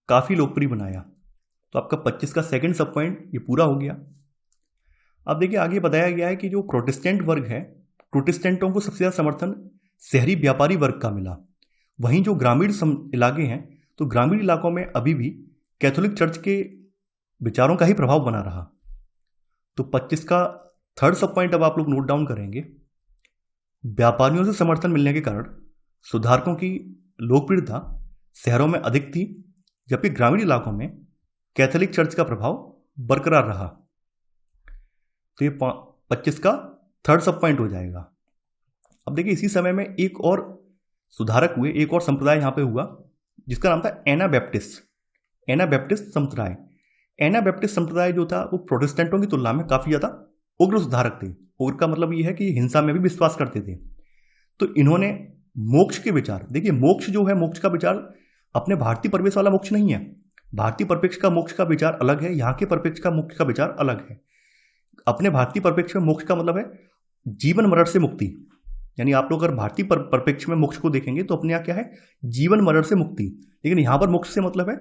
काफ़ी लोकप्रिय बनाया। तो आपका 25 का सेकंड सब पॉइंट ये पूरा हो गया। अब देखिए, आगे बताया गया है कि जो प्रोटेस्टेंट वर्ग है, प्रोटेस्टेंटों को सबसे ज़्यादा समर्थन शहरी व्यापारी वर्ग का मिला। वहीं जो ग्रामीण इलाके हैं, तो ग्रामीण इलाकों में अभी भी कैथोलिक चर्च के विचारों का ही प्रभाव बना रहा। तो 25 का थर्ड सब पॉइंट अब आप लोग नोट डाउन करेंगे। व्यापारियों से समर्थन मिलने के कारण सुधारकों की लोकप्रियता शहरों में अधिक थी, जबकि ग्रामीण इलाकों में कैथोलिक चर्च का प्रभाव बरकरार रहा। तो ये 25 का थर्ड सब पॉइंट हो जाएगा। अब देखिए, इसी समय में एक और सुधारक हुए, एक और संप्रदाय यहाँ पे हुआ जिसका नाम था एनाबैप्टिस्ट। एनाबैप्टिस्ट संप्रदाय, एनाबैप्टिस्ट संप्रदाय जो था वो प्रोटेस्टेंटों की तुलना में काफी ज्यादा उग्र सुधारक थे। उग्र का मतलब ये है कि हिंसा में भी विश्वास करते थे। तो इन्होंने मोक्ष के विचार, देखिए मोक्ष जो है, मोक्ष का विचार अपने भारतीय परिवेश वाला मोक्ष नहीं है। भारतीय परिप्रेक्ष्य का मोक्ष का विचार अलग है, यहाँ के परिप्रेक्ष्य का मोक्ष का विचार अलग है। अपने भारतीय परिप्रेक्ष्य में मोक्ष का मतलब है जीवन मरण से मुक्ति। यानी आप लोग अगर भारतीय परिप्रेक्ष्य में मोक्ष को देखेंगे तो अपने यहाँ क्या है, जीवन मरण से मुक्ति। लेकिन यहाँ पर मोक्ष से मतलब है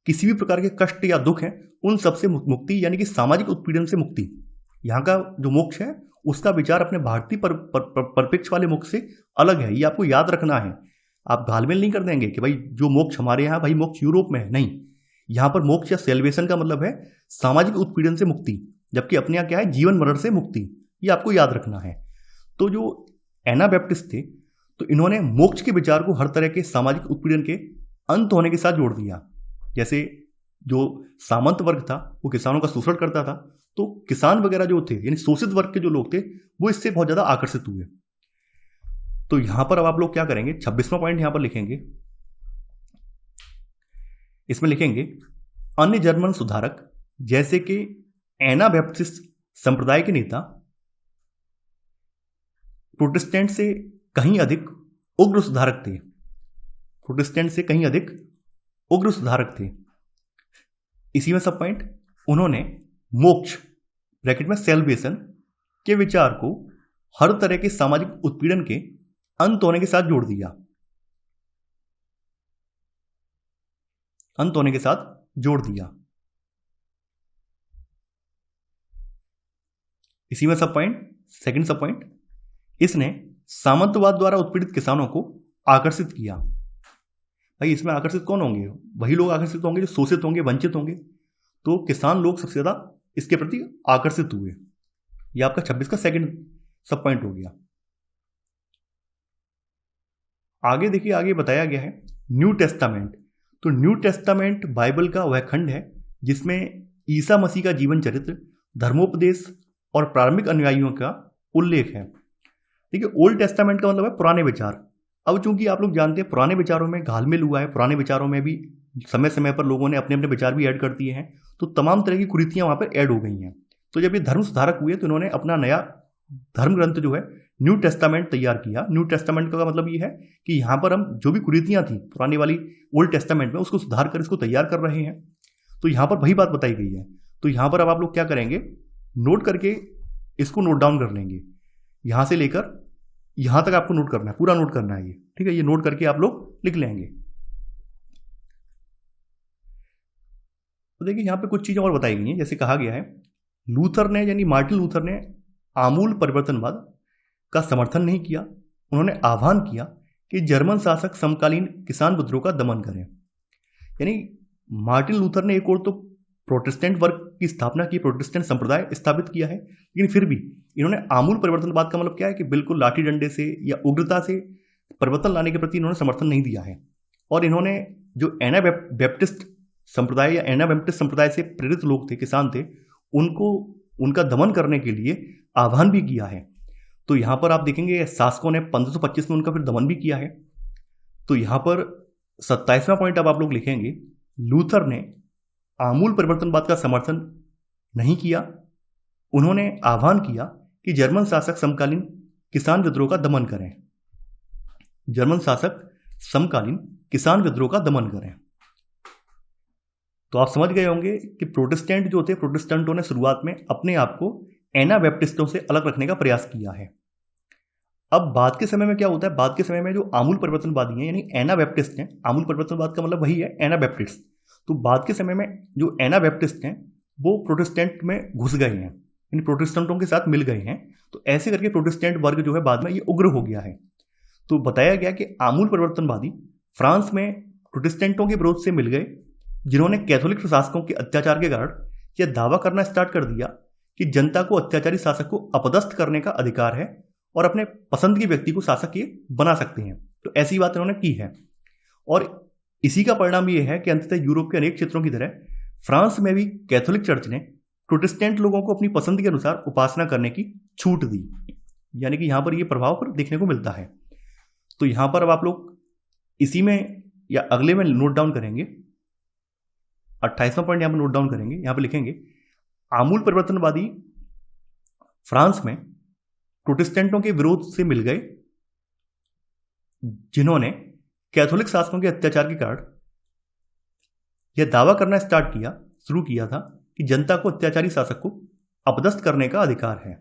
किसी भी प्रकार के कष्ट या दुख है उन सबसे मुक्ति, यानी कि सामाजिक उत्पीड़न से मुक्ति। यहाँ का जो मोक्ष है उसका विचार अपने भारतीय परिप्रेक्ष्य वाले मोक्ष से अलग है। ये आपको याद रखना है। आप घालमेल नहीं कर देंगे कि भाई जो मोक्ष हमारे यहाँ, भाई मोक्ष यूरोप में है, नहीं। यहाँ पर मोक्ष या सेल्वेशन का मतलब है सामाजिक उत्पीड़न से मुक्ति, जबकि अपने यहाँ क्या है, जीवन मरण से मुक्ति। ये आपको याद रखना है। तो जो एनाबैप्टिस्ट थे तो इन्होंने मोक्ष के विचार को हर तरह के सामाजिक उत्पीड़न के अंत होने के साथ जोड़ दिया। जैसे जो सामंत वर्ग था वो किसानों का शोषण करता था, तो किसान वगैरह जो थे यानी शोषित वर्ग के जो लोग थे वो इससे बहुत ज्यादा आकर्षित हुए। तो यहां पर अब आप लोग क्या करेंगे, 26वां पॉइंट यहां पर लिखेंगे। इसमें लिखेंगे अन्य जर्मन सुधारक जैसे कि एनाबैप्टिस्ट संप्रदाय के नेता प्रोटेस्टेंट से कहीं अधिक उग्र सुधारक थे। प्रोटेस्टेंट से कहीं अधिक उग्र सुधारक थे। इसी में सब पॉइंट, उन्होंने मोक्ष ब्रैकेट में सेल्वेशन के विचार को हर तरह के सामाजिक उत्पीड़न के अंत होने के साथ जोड़ दिया। अंत होने के साथ जोड़ दिया। इसी में सब पॉइंट, सेकंड सब पॉइंट, इसने सामंतवाद द्वारा उत्पीड़ित किसानों को आकर्षित किया। भाई इसमें आकर्षित कौन होंगे, वही लोग आकर्षित होंगे जो शोषित होंगे, वंचित होंगे। तो किसान लोग सबसे ज्यादा इसके प्रति आकर्षित हुए। यह आपका 26 का सेकंड सब पॉइंट हो गया। आगे देखिए, आगे बताया गया है न्यू टेस्टामेंट। तो न्यू टेस्टामेंट बाइबल का वह खंड है जिसमें ईसा मसीह का जीवन चरित्र, धर्मोपदेश और प्रारंभिक अनुयायियों का उल्लेख है। देखिए, ओल्ड टेस्टामेंट का मतलब है पुराने विचार। अब चूंकि आप लोग जानते हैं पुराने विचारों में घालमेल हुआ है, पुराने विचारों में भी समय समय पर लोगों ने अपने अपने विचार भी ऐड कर दिए हैं, तो तमाम तरह की कुरीतियां वहां पर ऐड हो गई हैं। तो जब ये धर्म सुधारक हुए तो इन्होंने अपना नया धर्म ग्रंथ जो है न्यू टेस्टामेंट तैयार किया। न्यू टेस्टामेंट का मतलब ये है कि यहाँ पर हम जो भी कुरीतियां थी पुरानी वाली ओल्ड टेस्टामेंट में, उसको सुधार कर इसको तैयार कर रहे हैं। तो यहाँ पर वही बात बताई गई है। तो यहाँ पर अब आप लोग क्या करेंगे, नोट करके इसको नोट डाउन कर लेंगे। यहां से लेकर यहां तक आपको नोट करना है, पूरा नोट करना है ये, ठीक है। ये नोट करके आप लोग लिख लेंगे। तो देखिए, यहां पे कुछ चीजें और बताई गई हैं। जैसे कहा गया है लूथर ने, यानी मार्टिन लूथर ने आमूल परिवर्तनवाद का समर्थन नहीं किया। उन्होंने आह्वान किया कि जर्मन शासक समकालीन किसान विद्रोह का दमन करें। यानी मार्टिन लूथर ने एक और तो प्रोटेस्टेंट वर्ग की स्थापना की, प्रोटेस्टेंट संप्रदाय स्थापित किया है, लेकिन फिर भी इन्होंने आमूल परिवर्तनवाद का मतलब क्या है कि बिल्कुल लाठी डंडे से या उग्रता से परिवर्तन लाने के प्रति इन्होंने समर्थन नहीं दिया है। और इन्होंने जो एनाबैप्टिस्ट संप्रदाय या एनाबैप्टिस्ट संप्रदाय से प्रेरित लोग थे, किसान थे, उनको उनका दमन करने के लिए आह्वान भी किया है। तो यहां पर आप देखेंगे शासकों ने 1525 में उनका फिर दमन भी किया है। तो यहां पर 27वां पॉइंट अब आप लोग लिखेंगे, लूथर ने आमूल परिवर्तनवाद का समर्थन नहीं किया। उन्होंने आह्वान किया कि जर्मन शासक समकालीन किसान विद्रोह का दमन करें। जर्मन शासक समकालीन किसान विद्रोह का दमन करें। तो आप समझ गए होंगे कि प्रोटेस्टेंट जो थे, प्रोटेस्टेंटों ने शुरुआत में अपने आप को एनाबैप्टिस्टों से अलग रखने का प्रयास किया है। अब बाद के समय में क्या होता है, बाद के समय में जो आमूल परिवर्तनवादी हैं यानी एनाबैप्टिस्ट हैं, आमूल परिवर्तनवाद का मतलब वही है एनाबैप्टिस्ट। तो बाद के समय में जो एनाबैप्टिस्ट हैं वो प्रोटेस्टेंट में घुस गए हैं, यानी प्रोटेस्टेंटों के साथ मिल गए हैं। तो ऐसे करके प्रोटेस्टेंट वर्ग जो है बाद में ये उग्र हो गया है। तो बताया गया कि आमूल परिवर्तनवादी फ्रांस में प्रोटेस्टेंटों के विरोध से मिल गए, जिन्होंने कैथोलिक प्रशासकों के अत्याचार के कारण यह दावा करना स्टार्ट कर दिया कि जनता को अत्याचारी शासक को अपदस्थ करने का अधिकार है और अपने पसंद के व्यक्ति को शासक ये बना सकते हैं। तो ऐसी बात इन्होंने की है और इसी का परिणाम ये है कि अंततः यूरोप के अनेक क्षेत्रों की तरह फ्रांस में भी कैथोलिक चर्च ने प्रोटेस्टेंट लोगों को अपनी पसंद के अनुसार उपासना करने की छूट दी। यानी कि यहां पर यह प्रभाव पर देखने को मिलता है। तो यहां पर अब आप लोग इसी में या अगले में नोट डाउन करेंगे, 28वां पॉइंट यहां पर नोट डाउन करेंगे। यहां पर लिखेंगे आमूल परिवर्तनवादी फ्रांस में प्रोटेस्टेंटों के विरोध से मिल गए, जिन्होंने कैथोलिक शासकों के अत्याचार के कारण यह दावा करना शुरू किया था कि जनता को अत्याचारी शासक को अपदस्थ करने का अधिकार है।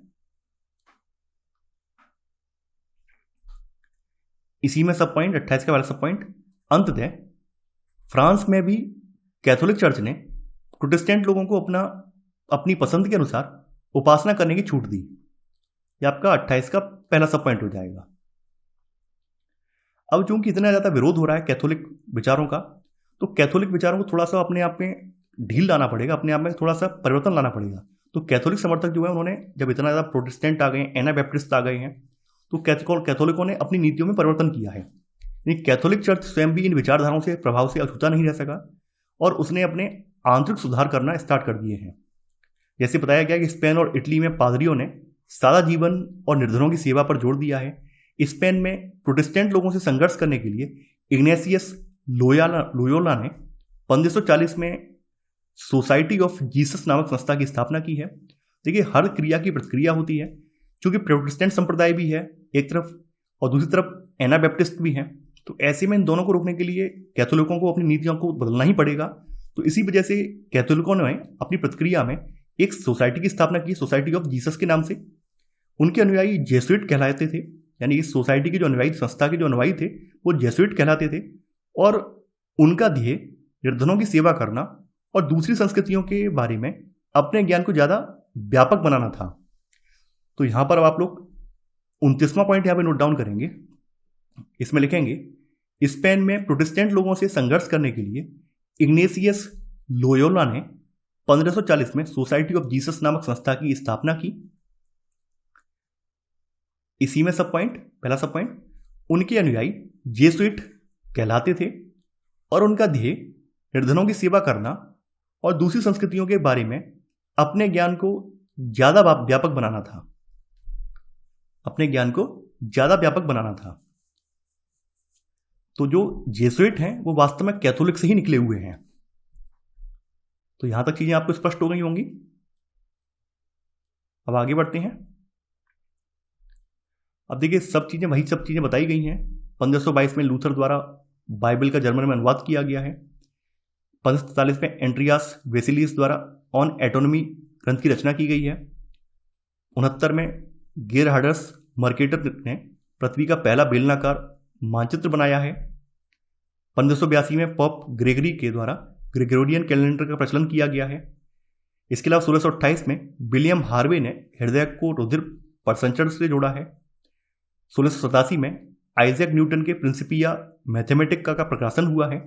इसी में सब पॉइंट 28 का वाला सब पॉइंट अंततः फ्रांस में भी कैथोलिक चर्च ने प्रोटेस्टेंट लोगों को अपनी पसंद के अनुसार उपासना करने की छूट दी। यह आपका 28 का पहला सब पॉइंट हो जाएगा। अब चूंकि इतना ज्यादा विरोध हो रहा है कैथोलिक विचारों का, तो कैथोलिक विचारों को थोड़ा सा अपने आप में ढील लाना पड़ेगा, अपने आप में थोड़ा सा परिवर्तन लाना पड़ेगा। तो कैथोलिक समर्थक जो है उन्होंने जब इतना ज्यादा प्रोटेस्टेंट आ गए, एनाबैप्टिस्ट आ गए हैं, तो कैथोलिकों ने अपनी नीतियों में परिवर्तन किया है। कैथोलिक चर्च स्वयं भी इन विचारधाराओं से प्रभाव से अछूता नहीं रह सका और उसने अपने आंतरिक सुधार करना स्टार्ट कर दिए हैं। जैसे बताया गया कि स्पेन और इटली में पादरियों ने सादा जीवन और निर्धनों की सेवा पर जोर दिया है। स्पेन में प्रोटेस्टेंट लोगों से संघर्ष करने के लिए इग्नेशियस लोयोला ने 1540 में सोसाइटी ऑफ जीसस नामक संस्था की स्थापना की है। देखिए, हर क्रिया की प्रतिक्रिया होती है। क्योंकि प्रोटेस्टेंट संप्रदाय भी है एक तरफ और दूसरी तरफ एनाबैप्टिस्ट भी है, तो ऐसे में इन दोनों को रोकने के लिए कैथोलिकों को अपनी नीतियों को बदलना ही पड़ेगा। तो इसी वजह से कैथोलिकों ने अपनी प्रतिक्रिया में एक सोसाइटी की स्थापना की, सोसाइटी ऑफ जीसस के नाम से। उनके अनुयायी जेसुइट कहलाते थे, यानी इस सोसाइटी के जो अनुयायी, संस्था के जो अनुयायी थे, वो जेसुइट कहलाते थे और उनका ध्येय निर्धनों की सेवा करना और दूसरी संस्कृतियों के बारे में अपने ज्ञान को ज्यादा व्यापक बनाना था। तो यहां पर अब आप लोग 29वां पॉइंट यहां पे नोट डाउन करेंगे। इसमें लिखेंगे स्पेन में प्रोटेस्टेंट लोगों से संघर्ष करने के लिए इग्नेशियस लोयोला ने 1540 में सोसाइटी ऑफ जीसस नामक संस्था की स्थापना की। इसी में सब पॉइंट, पहला सब पॉइंट, उनके अनुयायी जेसुइट कहलाते थे और उनका ध्येय निर्धनों की सेवा करना और दूसरी संस्कृतियों के बारे में अपने ज्ञान को ज्यादा व्यापक बनाना था, अपने ज्ञान को ज्यादा व्यापक बनाना था। तो जो जेसुइट हैं वो वास्तव में कैथोलिक से ही निकले हुए हैं। तो यहां तक चीजें आपको स्पष्ट हो गई होंगी। अब आगे बढ़ते हैं। अब देखिए, सब चीजें बताई गई हैं। 1522 में लूथर द्वारा बाइबल का जर्मन में अनुवाद किया गया है। 1543 में एंड्रियास वेसिलियस द्वारा ऑन एटोनॉमी ग्रंथ की रचना की गई है। 69 में गेरहार्डस मर्केटर ने पृथ्वी का पहला बेलनाकार मानचित्र बनाया है। 1582 में पॉप ग्रेगरी के द्वारा ग्रेगोरियन कैलेंडर का प्रचलन किया गया है। इसके अलावा 1628 में विलियम हार्वे ने हृदय को रुधिर परिसंचरण से जोड़ा है। 1687 में आइजैक न्यूटन के प्रिंसिपिया मैथमेटिका का प्रकाशन हुआ है।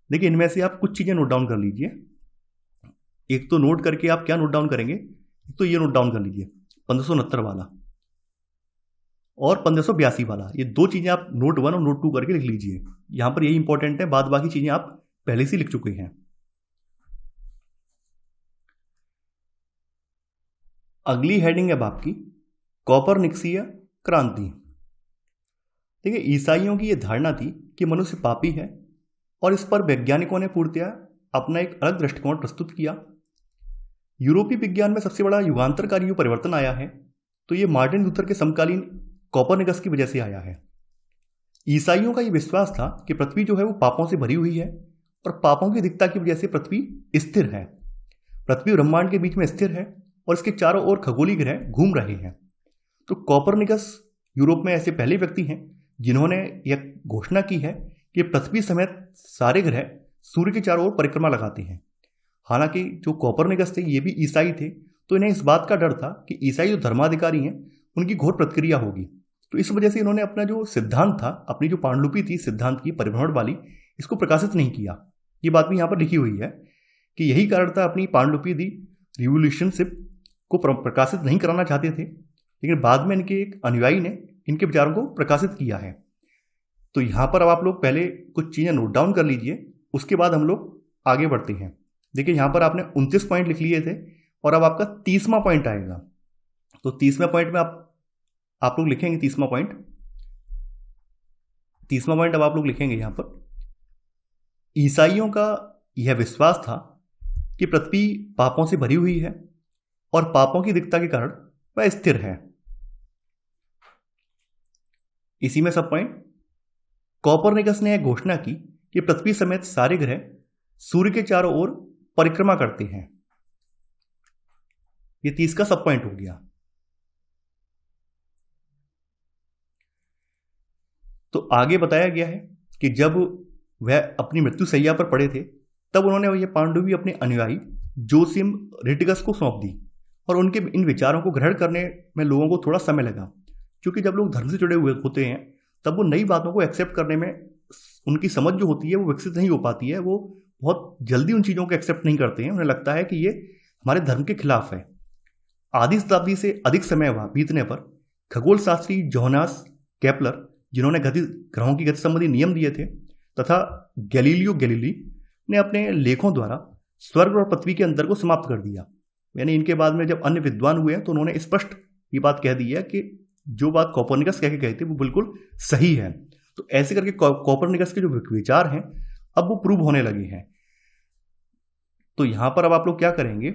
देखिए, इनमें से आप कुछ चीजें नोट डाउन कर लीजिए। एक तो नोट करके आप क्या नोट डाउन करेंगे, एक तो ये नोट डाउन कर लीजिए 1569 वाला और 1582 वाला। ये दो चीजें आप नोट 1 और नोट 2 करके लिख लीजिए। यहां पर यही इंपॉर्टेंट है, बाद बाकी चीजें आप पहले से लिख चुके हैं। अगली हेडिंग है आपकी कोपरनिकसीय क्रांति। देखिए, ईसाइयों की यह धारणा थी कि मनुष्य पापी है और इस पर वैज्ञानिकों ने पूर्णतया अपना एक अलग दृष्टिकोण प्रस्तुत किया। यूरोपीय विज्ञान में सबसे बड़ा युगांतरकारी परिवर्तन आया है, तो ये मार्टिन लूथर के समकालीन कोपरनिकस की वजह से आया है। ईसाइयों का यह विश्वास था कि पृथ्वी जो है वो पापों से भरी हुई है और पापों की अधिकता की वजह से पृथ्वी स्थिर है। पृथ्वी ब्रह्मांड के बीच में स्थिर है और इसके चारों ओर खगोलीय ग्रह घूम रहे हैं। तो कोपरनिकस यूरोप में ऐसे पहले व्यक्ति हैं जिन्होंने यह घोषणा की है कि पृथ्वी समेत सारे ग्रह सूर्य के चारों ओर परिक्रमा लगाते हैं। हालांकि जो कोपरनिकस थे ये भी ईसाई थे, तो इन्हें इस बात का डर था कि ईसाई जो धर्माधिकारी हैं उनकी घोर प्रतिक्रिया होगी। तो इस वजह से इन्होंने अपना जो सिद्धांत था, अपनी जो पांडुलिपि थी सिद्धांत की परिभ्रमण वाली, इसको प्रकाशित नहीं किया। ये बात भी यहाँ पर लिखी हुई है कि यही कारण था अपनी पांडुलिपि दी रिवोल्यूशनशिप को प्रकाशित नहीं कराना चाहते थे, लेकिन बाद में इनके एक अनुयायी ने इनके विचारों को प्रकाशित किया है। तो यहाँ पर अब आप लोग पहले कुछ चीज़ें नोट डाउन कर लीजिए, उसके बाद हम लोग आगे बढ़ते हैं। देखिए यहाँ पर आपने 29 पॉइंट लिख लिए थे और अब आपका 30वां पॉइंट आएगा। तो 30वें पॉइंट में आप लोग लिखेंगे 30वां पॉइंट अब आप लोग लिखेंगे यहाँ पर, ईसाइयों का यह विश्वास था कि पृथ्वी पापों से भरी हुई है और पापों की अधिकता के कारण वह स्थिर है। इसी में सब पॉइंट, कोपरनिकस ने यह घोषणा की कि पृथ्वी समेत सारे ग्रह सूर्य के चारों ओर परिक्रमा करते हैं। ये 30 का सब पॉइंट हो गया। तो आगे बताया गया है कि जब वह अपनी मृत्यु शैया पर पड़े थे तब उन्होंने यह पांडुलिपि अपने अनुयायी जोसिम रिटिगस को सौंप दी और उनके इन विचारों को ग्रहण करने में लोगों को थोड़ा समय लगा, क्योंकि जब लोग धर्म से जुड़े हुए होते हैं तब वो नई बातों को एक्सेप्ट करने में उनकी समझ जो होती है वो विकसित नहीं हो पाती है। वो बहुत जल्दी उन चीज़ों को एक्सेप्ट नहीं करते हैं, उन्हें लगता है कि ये हमारे धर्म के खिलाफ है। आधी शताब्दी से अधिक समय बीतने पर खगोल शास्त्री जोहानस केपलर, जिन्होंने ग्रहों की गति संबंधी नियम दिए थे, तथा गैलीलियो गैलीली ने अपने लेखों द्वारा स्वर्ग और पृथ्वी के अंतर को समाप्त कर दिया। यानी इनके बाद में जब अन्य विद्वान हुए हैं तो उन्होंने स्पष्ट ये बात कह दी है कि जो बात कोपरनिकस कह के गए थे वो बिल्कुल सही है। तो ऐसे करके कोपरनिकस के जो विचार हैं अब वो प्रूव होने लगे हैं। तो यहां पर अब आप लोग क्या करेंगे,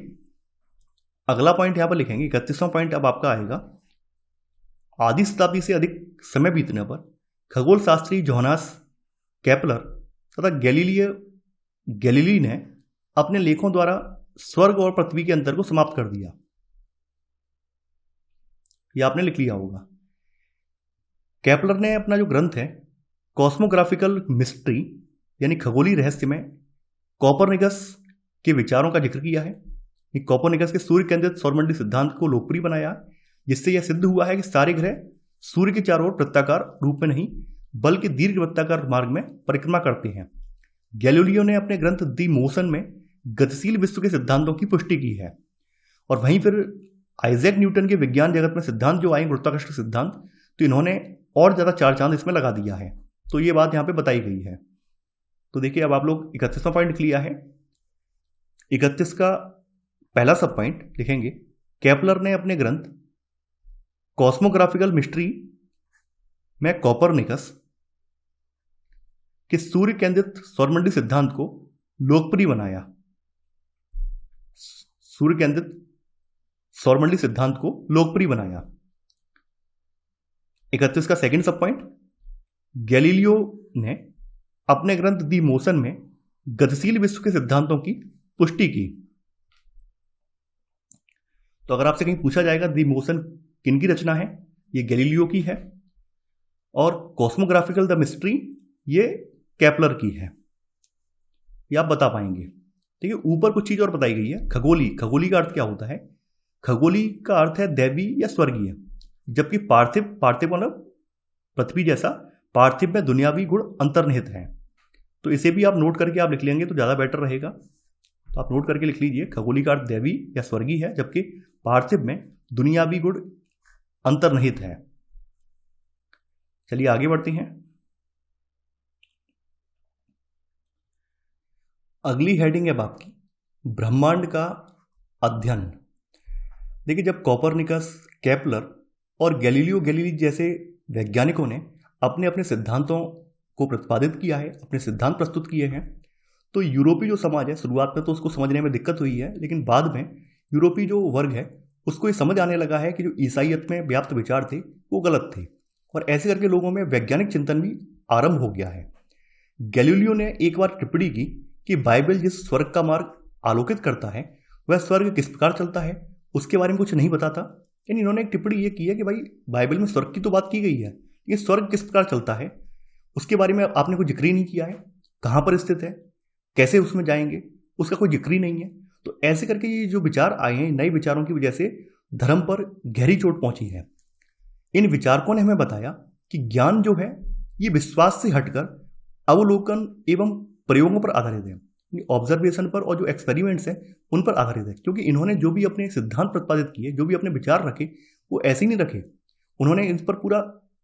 अगला पॉइंट यहां पर लिखेंगे, 31वां पॉइंट अब आपका आएगा, आधी शताब्दी से अधिक समय बीतने पर खगोल शास्त्री जोहानस केपलर तथा गैलीली ने अपने लेखों द्वारा स्वर्ग और पृथ्वी के अंतर को समाप्त कर दिया। यह आपने लिख लिया होगा। केपलर ने अपना जो ग्रंथ है कॉस्मोग्राफिकल मिस्ट्री यानी खगोली रहस्य में कोपरनिकस के विचारों का जिक्र किया है। कोपरनिकस के सूर्य केंद्रित सौरमंडलीय सिद्धांत को लोकप्रिय बनाया, जिससे यह सिद्ध हुआ है कि सारे ग्रह सूर्य के चारों ओर वृत्ताकार रूप में नहीं बल्कि दीर्घ वृत्ताकार मार्ग में परिक्रमा करते हैं। गैलीलियो ने अपने ग्रंथ दी मोशन में गतिशील विश्व के सिद्धांतों की पुष्टि की है। और वहीं फिर आइजैक न्यूटन के विज्ञान जगत में सिद्धांत जो आए गुरुत्वाकर्षण सिद्धांत, तो इन्होंने और ज़्यादा चार चांद इसमें लगा दिया है। तो ये बात यहाँ पे बताई गई है। तो देखिए अब आप लोग 31वां पॉइंट लिख लिया है। 31 का पहला सब पॉइंट लिखेंगे, केपलर ने अपने ग्रंथ कॉस्मोग्राफिकल मिस्ट्री में कोपरनिकस के सूर्य केंद्रित सौरमंडलीय सिद्धांत को लोकप्रिय बनाया। सूर्य केंद्रित सौरमंडलीय सिद्धांत को लोकप्रिय बनाया। 31 का सेकंड सब पॉइंट, गैलीलियो ने अपने ग्रंथ दी मोशन में गतिशील विश्व के सिद्धांतों की पुष्टि की। तो अगर आपसे कहीं पूछा जाएगा दी मोशन किनकी रचना है, ये गैलीलियो की है, और कॉस्मोग्राफिकल द मिस्ट्री ये केपलर की है, ये आप बता पाएंगे। ठीक है, ऊपर कुछ चीज और बताई गई है। खगोली का अर्थ क्या होता है? खगोली का अर्थ है दैवी या स्वर्गीय, जबकि पार्थिव मतलब पृथ्वी जैसा, पार्थिव में दुनियावी गुण अंतर्निहित है। तो इसे भी आप नोट करके आप लिख लेंगे तो ज़्यादा बेटर रहेगा। तो आप नोट करके लिख लीजिए, खगोली का अर्थ दैवी या स्वर्गीय है, जबकि पार्थिव में दुनियावी गुण अंतर्निहित है। चलिए आगे बढ़ते हैं। अगली हेडिंग है आपकी ब्रह्मांड का अध्ययन। देखिए, जब कोपरनिकस, केपलर और गैलीलियो गैलीली जैसे वैज्ञानिकों ने अपने अपने सिद्धांतों को प्रतिपादित किया है, अपने सिद्धांत प्रस्तुत किए हैं, तो यूरोपीय जो समाज है, शुरुआत में तो उसको समझने में दिक्कत हुई है, लेकिन बाद में यूरोपीय जो वर्ग है उसको ये समझ आने लगा है कि जो ईसाईयत में व्याप्त विचार थे वो गलत थे, और ऐसे करके लोगों में वैज्ञानिक चिंतन भी आरंभ हो गया है। गैलीलियो ने एक बार टिप्पणी की कि बाइबल जिस स्वर्ग का मार्ग आलोकित करता है वह स्वर्ग किस प्रकार चलता है उसके बारे में कुछ नहीं बताता। यानी इन्होंने एक टिप्पणी ये की है कि भाई बाइबल में स्वर्ग की तो बात की गई है, ये स्वर्ग किस प्रकार चलता है उसके बारे में आपने कोई जिक्र ही नहीं किया है, कहाँ पर स्थित है, कैसे उसमें जाएंगे, उसका कोई जिक्र ही नहीं है। तो ऐसे करके ये जो विचार आए हैं, नए विचारों की वजह से धर्म पर गहरी चोट पहुंची है। इन विचारकों ने हमें बताया कि ज्ञान जो है ये विश्वास से हटकर अवलोकन एवं प्रयोगों पर आधारित है। ऑब्जर्वेशन पर और जो एक्सपेरिमेंट्स हैं उन पर आधारित है, क्योंकि इन्होंने जो भी अपने सिद्धांत प्रतिपादित किए, जो भी अपने विचार रखे, वो ऐसे ही नहीं रखे। उन्होंने इन पर पूरा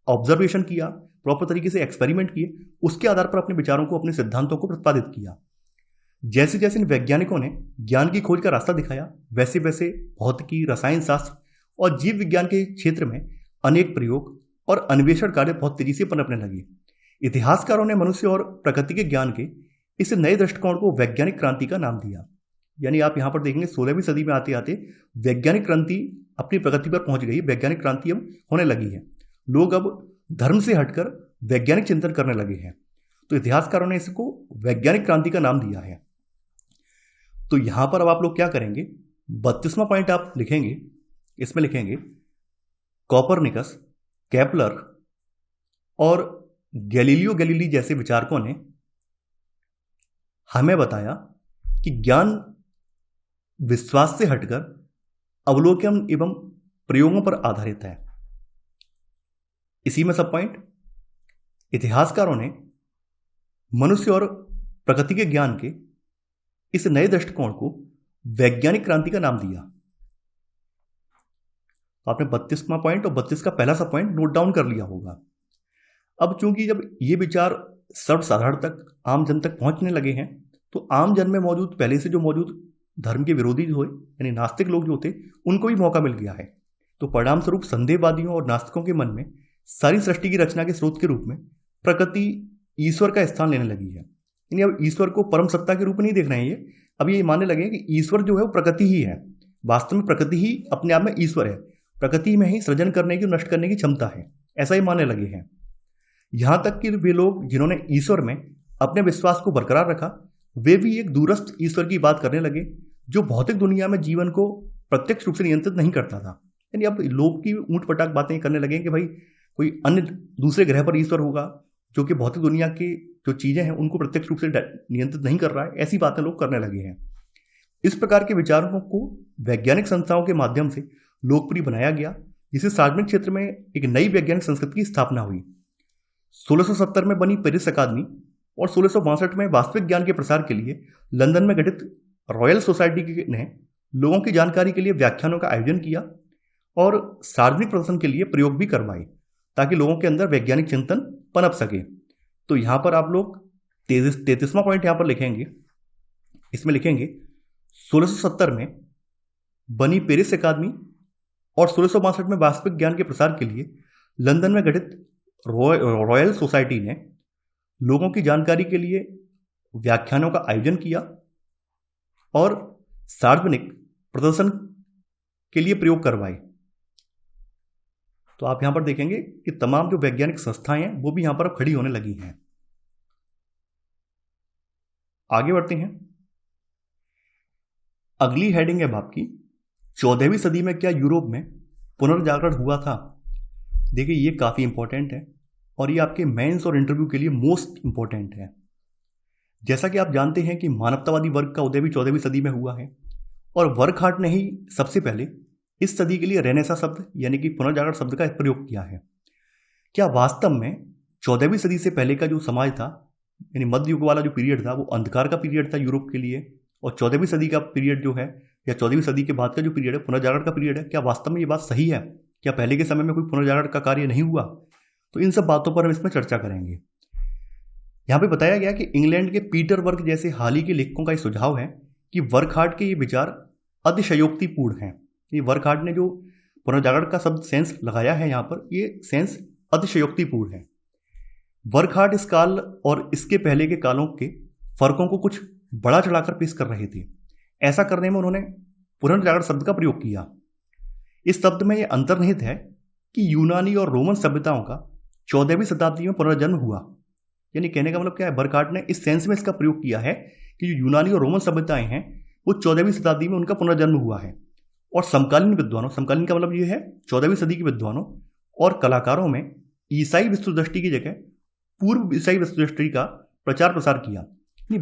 ऑब्जर्वेशन किया, प्रॉपर तरीके से एक्सपेरिमेंट किए, उसके आधार पर अपने विचारों को, अपने सिद्धांतों को प्रतिपादित किया। जैसे जैसे इन वैज्ञानिकों ने ज्ञान की खोज का रास्ता दिखाया, वैसे वैसे भौतिकी, रसायन शास्त्र और जीव विज्ञान के क्षेत्र में अनेक प्रयोग और अन्वेषण कार्य बहुत तेजी से पनपने लगे। इतिहासकारों ने मनुष्य और प्रकृति के ज्ञान के इस नए दृष्टिकोण को वैज्ञानिक क्रांति का नाम दिया। यानी आप यहाँ पर देखेंगे 16वीं सदी में आते आते वैज्ञानिक क्रांति अपनी प्रगति पर पहुंच गई, वैज्ञानिक क्रांति अब होने लगी है। लोग अब धर्म से हटकर वैज्ञानिक चिंतन करने लगे हैं, तो इतिहासकारों ने इसको वैज्ञानिक क्रांति का नाम दिया है। तो यहां पर अब आप लोग क्या करेंगे, 32वां पॉइंट आप लिखेंगे, इसमें लिखेंगे कोपरनिकस, केपलर और गैलीलियो गैलीली जैसे विचारकों ने हमें बताया कि ज्ञान विश्वास से हटकर अवलोकन एवं प्रयोगों पर आधारित है। इसी में सब पॉइंट, इतिहासकारों ने मनुष्य और प्रकृति के ज्ञान के इस नए दृष्टिकोण को वैज्ञानिक क्रांति का नाम दिया। आपने 32वां पॉइंट और 32 का पहला सा पॉइंट नोट डाउन कर लिया होगा। अब चूंकि जब ये विचार सर्वसाधारण तक, आम जन तक पहुंचने लगे हैं, तो आम जन में मौजूद, पहले से जो मौजूद धर्म के विरोधी जो है, यानी नास्तिक लोग जो थे, उनको भी मौका मिल गया है। तो परिणाम स्वरूप संदेहवादियों और नास्तिकों के मन में सारी सृष्टि की रचना के स्रोत के रूप में प्रकृति, ईश्वर का स्थान लेने लगी है। यानी अब ईश्वर को परम सत्ता के रूप में नहीं देख रहे हैं ये, अब ये मानने लगे कि ईश्वर जो है वो प्रकृति ही है। वास्तव में प्रकृति ही अपने आप में ईश्वर है, प्रकृति में ही सृजन करने की, नष्ट करने की क्षमता है, ऐसा ही मानने लगे हैं। यहां तक कि वे लोग जिन्होंने ईश्वर में अपने विश्वास को बरकरार रखा, वे भी एक दूरस्थ ईश्वर की बात करने लगे जो भौतिक दुनिया में जीवन को प्रत्यक्ष रूप से नियंत्रित नहीं करता था। यानी अब लोग की ऊंट पटाख बातें करने लगे कि भाई कोई अन्य दूसरे ग्रह पर ईश्वर होगा जो कि भौतिक दुनिया की जो चीजें हैं उनको प्रत्यक्ष रूप से नियंत्रित नहीं कर रहा है, ऐसी बातें लोग करने लगे हैं। इस प्रकार के विचारों को वैज्ञानिक संस्थाओं के माध्यम से लोकप्रिय बनाया गया, जिससे सार्वजनिक क्षेत्र में एक नई वैज्ञानिक संस्कृति की स्थापना हुई। 1670 में बनी पेरिस अकादमी और 1662 में वास्तविक ज्ञान के प्रसार के लिए लंदन में गठित रॉयल सोसाइटी ने लोगों की जानकारी के लिए व्याख्यानों का आयोजन किया और सार्वजनिक प्रदर्शन के लिए प्रयोग भी करवाए, ताकि लोगों के अंदर वैज्ञानिक चिंतन पनप सके। तो यहां पर आप लोग 33वां पॉइंट यहां पर लिखेंगे, इसमें लिखेंगे 1670 में बनी पेरिस अकादमी और 1662 में वास्तविक ज्ञान के प्रसार के लिए लंदन में गठित रॉयल सोसाइटी ने लोगों की जानकारी के लिए व्याख्यानों का आयोजन किया और सार्वजनिक प्रदर्शन के लिए प्रयोग करवाए। तो आप यहां पर देखेंगे कि तमाम जो वैज्ञानिक संस्थाएं हैं वो भी यहां पर अब खड़ी होने लगी हैं। आगे बढ़ते हैं, अगली हेडिंग है आपकी 14वीं सदी में क्या यूरोप में पुनर्जागरण हुआ था। देखिए ये काफी इंपॉर्टेंट है और ये आपके मेंस और इंटरव्यू के लिए मोस्ट इंपॉर्टेंट है। जैसा कि आप जानते हैं कि मानवतावादी वर्ग का उदय भी 14वीं सदी में हुआ है और वर्कहार्ट ने ही सबसे पहले इस सदी के लिए रेनेसा शब्द यानी कि पुनर्जागरण शब्द का प्रयोग किया है। क्या वास्तव में 14वीं सदी से पहले का जो समाज था, यानी मध्य युग वाला जो पीरियड था, वो अंधकार का पीरियड था यूरोप के लिए, और 14वीं सदी का पीरियड जो है, या 14वीं सदी के बाद का जो पीरियड है पुनर्जागरण का पीरियड है, क्या वास्तव में ये बात सही है? क्या पहले के समय में कोई पुनर्जागरण का कार्य नहीं हुआ? तो इन सब बातों पर हम इसमें चर्चा करेंगे। यहाँ पे बताया गया कि इंग्लैंड के पीटर वर्क जैसे हाल ही के लेखकों का एक सुझाव है कि वर्कहार्ट के ये विचार अतिशयोक्तिपूर्ण हैं। ये वर्कहार्ट ने जो पुनर्जागरण का शब्द सेंस लगाया है यहाँ पर, ये सेंस अतिशयोक्तिपूर्ण है। वर्कहार्ट इस काल और इसके पहले के कालों के फर्कों को कुछ बड़ा चढ़ाकर पेश कर रहे थे। ऐसा करने में उन्होंने पुनर्जागरण शब्द का प्रयोग किया। इस शब्द में यह अंतर्निहित है कि यूनानी और रोमन सभ्यताओं का 14वीं शताब्दी में पुनर्जन्म हुआ। यानी कहने का मतलब क्या है, वर्कहार्ट ने इस सेंस में इसका प्रयोग किया है कि जो यूनानी और रोमन सभ्यताएं हैं वो 14वीं शताब्दी में उनका पुनर्जन्म हुआ है। और समकालीन विद्वानों, समकालीन का मतलब ये है 14वीं सदी के विद्वानों और कलाकारों में ईसाई विश्वदृष्टि की जगह पूर्व ईसाई विश्वदृष्टि का प्रचार प्रसार किया।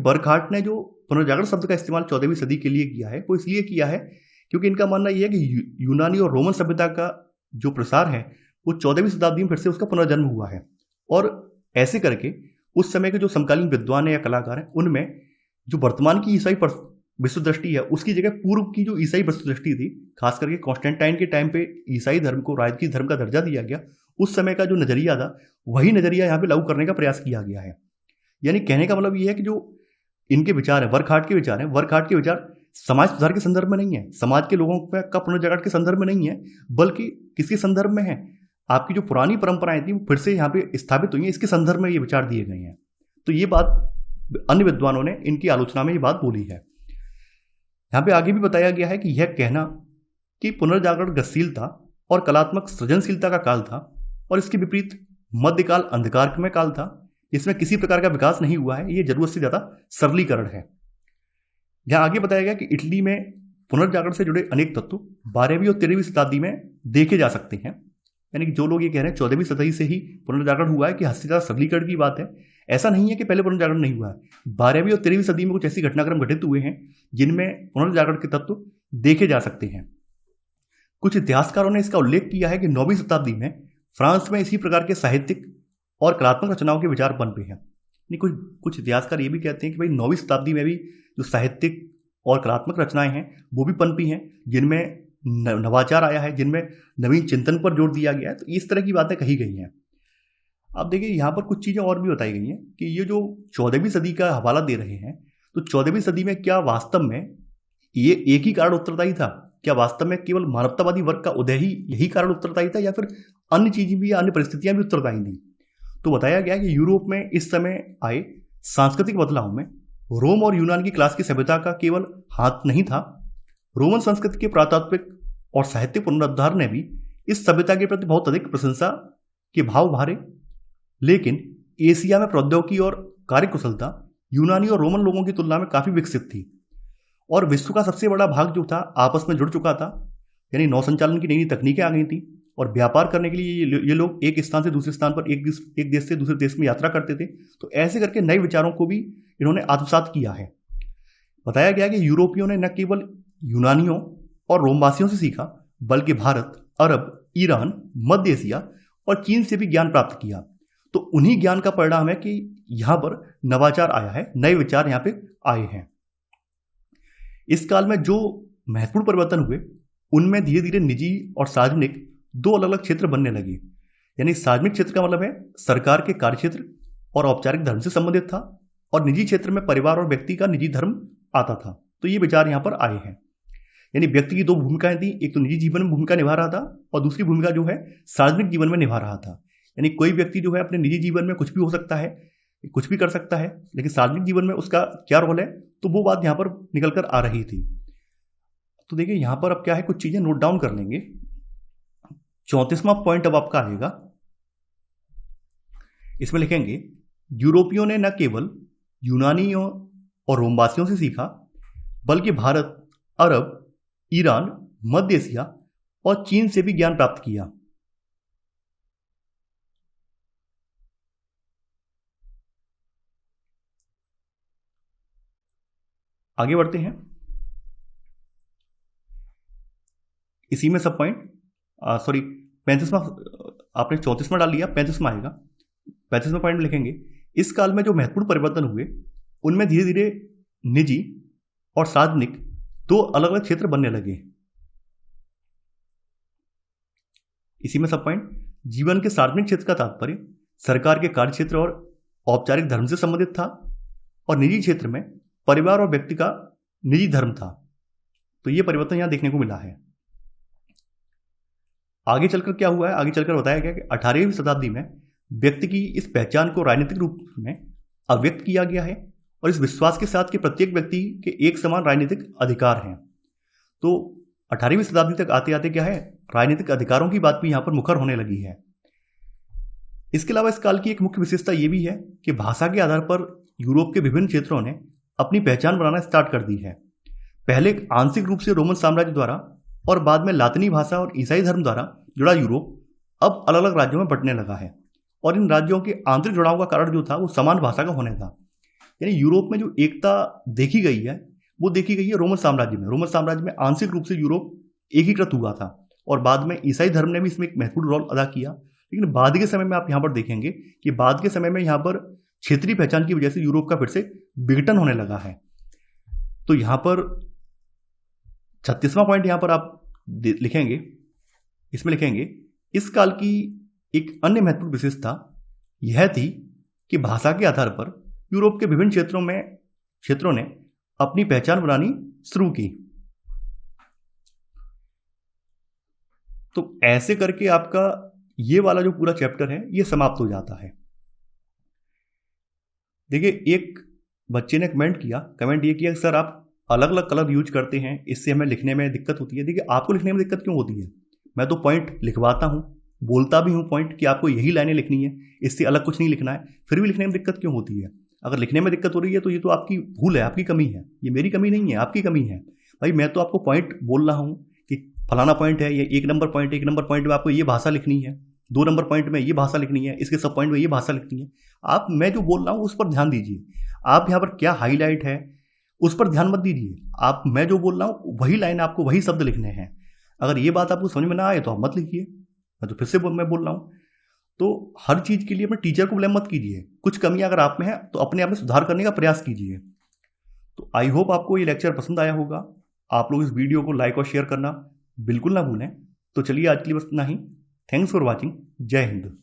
वर्कहार्ट ने जो पुनर्जागरण शब्द का इस्तेमाल 14वीं सदी के लिए किया है वो इसलिए किया है क्योंकि इनका मानना यह है कि यूनानी और रोमन सभ्यता का जो प्रसार है वो 14वीं शताब्दी में फिर से उसका पुनर्जन्म हुआ है। और ऐसे करके उस समय के जो समकालीन विद्वान या कलाकार हैं उनमें जो वर्तमान की ईसाई विश्व दृष्टि है उसकी जगह पूर्व की जो ईसाई विश्व दृष्टि थी, खास करके कॉन्स्टेंटाइन के टाइम पे ईसाई धर्म को राजकीय धर्म का दर्जा दिया गया, उस समय का जो नजरिया था वही नजरिया यहाँ पे लागू करने का प्रयास किया गया है। यानी कहने का मतलब ये है कि जो इनके विचार है, वर्कहार्ट के विचार है, वर्कहार्ट के विचार समाज सुधार के संदर्भ में नहीं है, समाज के लोगों का पुनर्जागरण के संदर्भ में नहीं है, बल्कि किसके संदर्भ में है, आपकी जो पुरानी परंपराएं थी वो फिर से यहाँ पे स्थापित हुई हैं, इसके संदर्भ में ये विचार दिए गए हैं। तो ये बात अन्य विद्वानों ने इनकी आलोचना में ये बात बोली है। यहाँ पे आगे भी बताया गया है कि यह कहना कि पुनर्जागरण गतिशीलता और कलात्मक सृजनशीलता का काल था और इसके विपरीत मध्यकाल अंधकारमय काल था जिसमें किसी प्रकार का विकास नहीं हुआ है, ये जरूरत से ज्यादा सरलीकरण है। यहाँ आगे बताया गया कि इटली में पुनर्जागरण से जुड़े अनेक तत्व 12वीं और 13वीं शताब्दी में देखे जा सकते हैं। यानी कि जो लोग ये कह रहे हैं 14वीं शताब्दी से ही पुनर्जागरण हुआ है कि हद से ज्यादा सरलीकरण की बात है, ऐसा नहीं है कि पहले पुनर्जागरण नहीं हुआ है। 12वीं और 13वीं सदी में कुछ ऐसी घटनाक्रम घटित हुए हैं जिनमें पुनर्जागरण के तत्व देखे जा सकते हैं। कुछ इतिहासकारों ने इसका उल्लेख किया है कि 9वीं शताब्दी में फ्रांस में इसी प्रकार के साहित्यिक और कलात्मक रचनाओं के विचार पनपे हैं। कुछ इतिहासकार ये भी कहते हैं कि भाई 9वीं शताब्दी में भी जो साहित्यिक और कलात्मक रचनाएं हैं वो भी पनपी हैं, जिनमें नवाचार आया है, जिनमें नवीन चिंतन पर जोर दिया गया है। तो इस तरह की बातें कही गई हैं। अब देखिए यहाँ पर कुछ चीज़ें और भी बताई गई हैं कि ये जो 14वीं सदी का हवाला दे रहे हैं, तो 14वीं सदी में क्या वास्तव में ये एक ही कारण उत्तरदायी था? क्या वास्तव में केवल मानवतावादी वर्ग का उदय ही यही कारण उत्तरदायी था या फिर अन्य चीजें भी, अन्य परिस्थितियां भी उत्तरदायी थी? तो बताया गया कि यूरोप में इस समय आए सांस्कृतिक बदलाव में रोम और यूनान की क्लास की सभ्यता का केवल हाथ नहीं था। रोमन संस्कृति के पुरातात्विक और साहित्यिक पुनरुद्धार ने भी इस सभ्यता के प्रति बहुत अधिक प्रशंसा के भाव भरे, लेकिन एशिया में प्रौद्योगिकी और कार्यकुशलता यूनानी और रोमन लोगों की तुलना में काफी विकसित थी और विश्व का सबसे बड़ा भाग जो था आपस में जुड़ चुका था। यानी नौसंचालन की नई नई तकनीकें आ गई थी और व्यापार करने के लिए ये लोग एक स्थान से दूसरे स्थान पर, एक देश से दूसरे देश में यात्रा करते थे। तो ऐसे करके नए विचारों को भी इन्होंने आत्मसात किया है। बताया गया कि यूरोपियों ने न केवल यूनानियों और रोमवासियों से सीखा, बल्कि भारत, अरब, ईरान, मध्य एशिया और चीन से भी ज्ञान प्राप्त किया। तो उन्हीं ज्ञान का परिणाम है कि यहां पर नवाचार आया है, नए विचार यहां पे आए हैं। इस काल में जो महत्वपूर्ण परिवर्तन हुए उनमें धीरे धीरे निजी और सार्वजनिक दो अलग अलग क्षेत्र बनने लगे। यानी सार्वजनिक क्षेत्र का मतलब है सरकार के कार्य क्षेत्र और औपचारिक धर्म से संबंधित था, और निजी क्षेत्र में परिवार और व्यक्ति का निजी धर्म आता था। तो ये विचार यहाँ पर आए हैं। यानी व्यक्ति की दो भूमिकाएं थी, एक तो निजी जीवन में भूमिका निभा रहा था और दूसरी भूमिका जो है सार्वजनिक जीवन में निभा रहा था। यानी कोई व्यक्ति जो है अपने निजी जीवन में कुछ भी हो सकता है, कुछ भी कर सकता है, लेकिन सार्वजनिक जीवन में उसका क्या रोल है, तो वो बात यहां पर निकल कर आ रही थी। तो देखिए यहां पर अब क्या है, कुछ चीजें नोट डाउन कर लेंगे। 34वां पॉइंट अब आपका आएगा, इसमें लिखेंगे यूरोपियों ने न केवल यूनानियों और रोमवासियों से सीखा, बल्कि भारत, अरब, ईरान, मध्य एशिया और चीन से भी ज्ञान प्राप्त किया। आगे बढ़ते हैं। इसी में सब पॉइंट 35वां, आपने 34वां डाल लिया, 35वां आएगा। 35वां पॉइंट में लिखेंगे इस काल में जो महत्वपूर्ण परिवर्तन हुए उनमें धीरे धीरे निजी और सार्वजनिक दो अलग अलग क्षेत्र बनने लगे। इसी में सब पॉइंट, जीवन के सार्वजनिक क्षेत्र का तात्पर्य सरकार के कार्य क्षेत्र और औपचारिक धर्म से संबंधित था, और निजी क्षेत्र में परिवार और व्यक्ति का निजी धर्म था। तो यह परिवर्तन यहां देखने को मिला है। आगे चलकर क्या हुआ है, आगे चलकर बताया गया कि 18वीं शताब्दी में व्यक्ति की इस पहचान को राजनीतिक रूप में अव्यक्त किया गया है, और इस विश्वास के साथ कि प्रत्येक व्यक्ति के एक समान राजनीतिक अधिकार हैं। तो 18वीं शताब्दी तक आते आते क्या है, राजनीतिक अधिकारों की बात भी यहां पर मुखर होने लगी है। इसके अलावा इस काल की एक मुख्य विशेषता यह भी है कि भाषा के आधार पर यूरोप के विभिन्न क्षेत्रों ने अपनी पहचान बनाना स्टार्ट कर दी है। पहले आंशिक रूप से रोमन साम्राज्य द्वारा और बाद में लातिनी भाषा और ईसाई धर्म द्वारा जुड़ा यूरोप अब अलग अलग राज्यों में बंटने लगा है, और इन राज्यों के आंतरिक जुड़ाव का कारण जो था वो समान भाषा का होने था। यानी यूरोप में जो एकता देखी गई है वो देखी गई है रोमन साम्राज्य में। रोमन साम्राज्य में आंशिक रूप से यूरोप एकीकृत हुआ था, और बाद में ईसाई धर्म ने भी इसमें एक महत्वपूर्ण रोल अदा किया। लेकिन बाद के समय में आप यहाँ पर देखेंगे कि बाद के समय में यहाँ पर क्षेत्रीय पहचान की वजह से यूरोप का फिर से विघटन होने लगा है। तो यहाँ पर 36वां पॉइंट यहाँ पर आप लिखेंगे, इसमें लिखेंगे, इस काल की एक अन्य महत्वपूर्ण विशेषता यह थी कि भाषा के आधार पर यूरोप के विभिन्न क्षेत्रों ने अपनी पहचान बनानी शुरू की। तो ऐसे करके आपका ये वाला जो पूरा चैप्टर है ये समाप्त हो जाता है। देखिए, एक बच्चे ने कमेंट ये किया सर आप अलग अलग कलर यूज करते हैं, इससे हमें लिखने में दिक्कत होती है। देखिए, आपको लिखने में दिक्कत क्यों होती है? मैं तो पॉइंट लिखवाता हूँ, बोलता भी हूँ पॉइंट कि आपको यही लाइनें लिखनी है, इससे अलग कुछ नहीं लिखना है, फिर भी लिखने में दिक्कत क्यों होती है? अगर लिखने में दिक्कत हो रही है तो ये तो आपकी भूल है, आपकी कमी है, ये मेरी कमी नहीं है, आपकी कमी है। भाई मैं तो आपको पॉइंट बोल रहा हूँ कि फलाना पॉइंट है, ये 1 नंबर पॉइंट है, 1 नंबर पॉइंट में आपको ये भाषा लिखनी है, 2 नंबर पॉइंट में ये भाषा लिखनी है, इसके सब पॉइंट में ये भाषा लिखनी है। आप मैं जो बोल रहा हूँ उस पर ध्यान दीजिए। आप यहाँ पर क्या हाईलाइट है उस पर ध्यान मत दीजिए। आप मैं जो बोल रहा हूँ वही लाइन आपको, वही शब्द लिखने हैं। अगर ये बात आपको समझ में ना आए तो आप मत लिखिए। मैं तो फिर से मैं बोल रहा हूँ, तो हर चीज़ के लिए अपने टीचर को ब्लेम मत कीजिए। कुछ कमियां अगर आप में है तो अपने आप में सुधार करने का प्रयास कीजिए। तो आई होप आपको ये लेक्चर पसंद आया होगा। आप लोग इस वीडियो को लाइक और शेयर करना बिल्कुल ना भूलें। तो चलिए आज के लिए बस इतना ही। Thanks for watching. जय हिंद।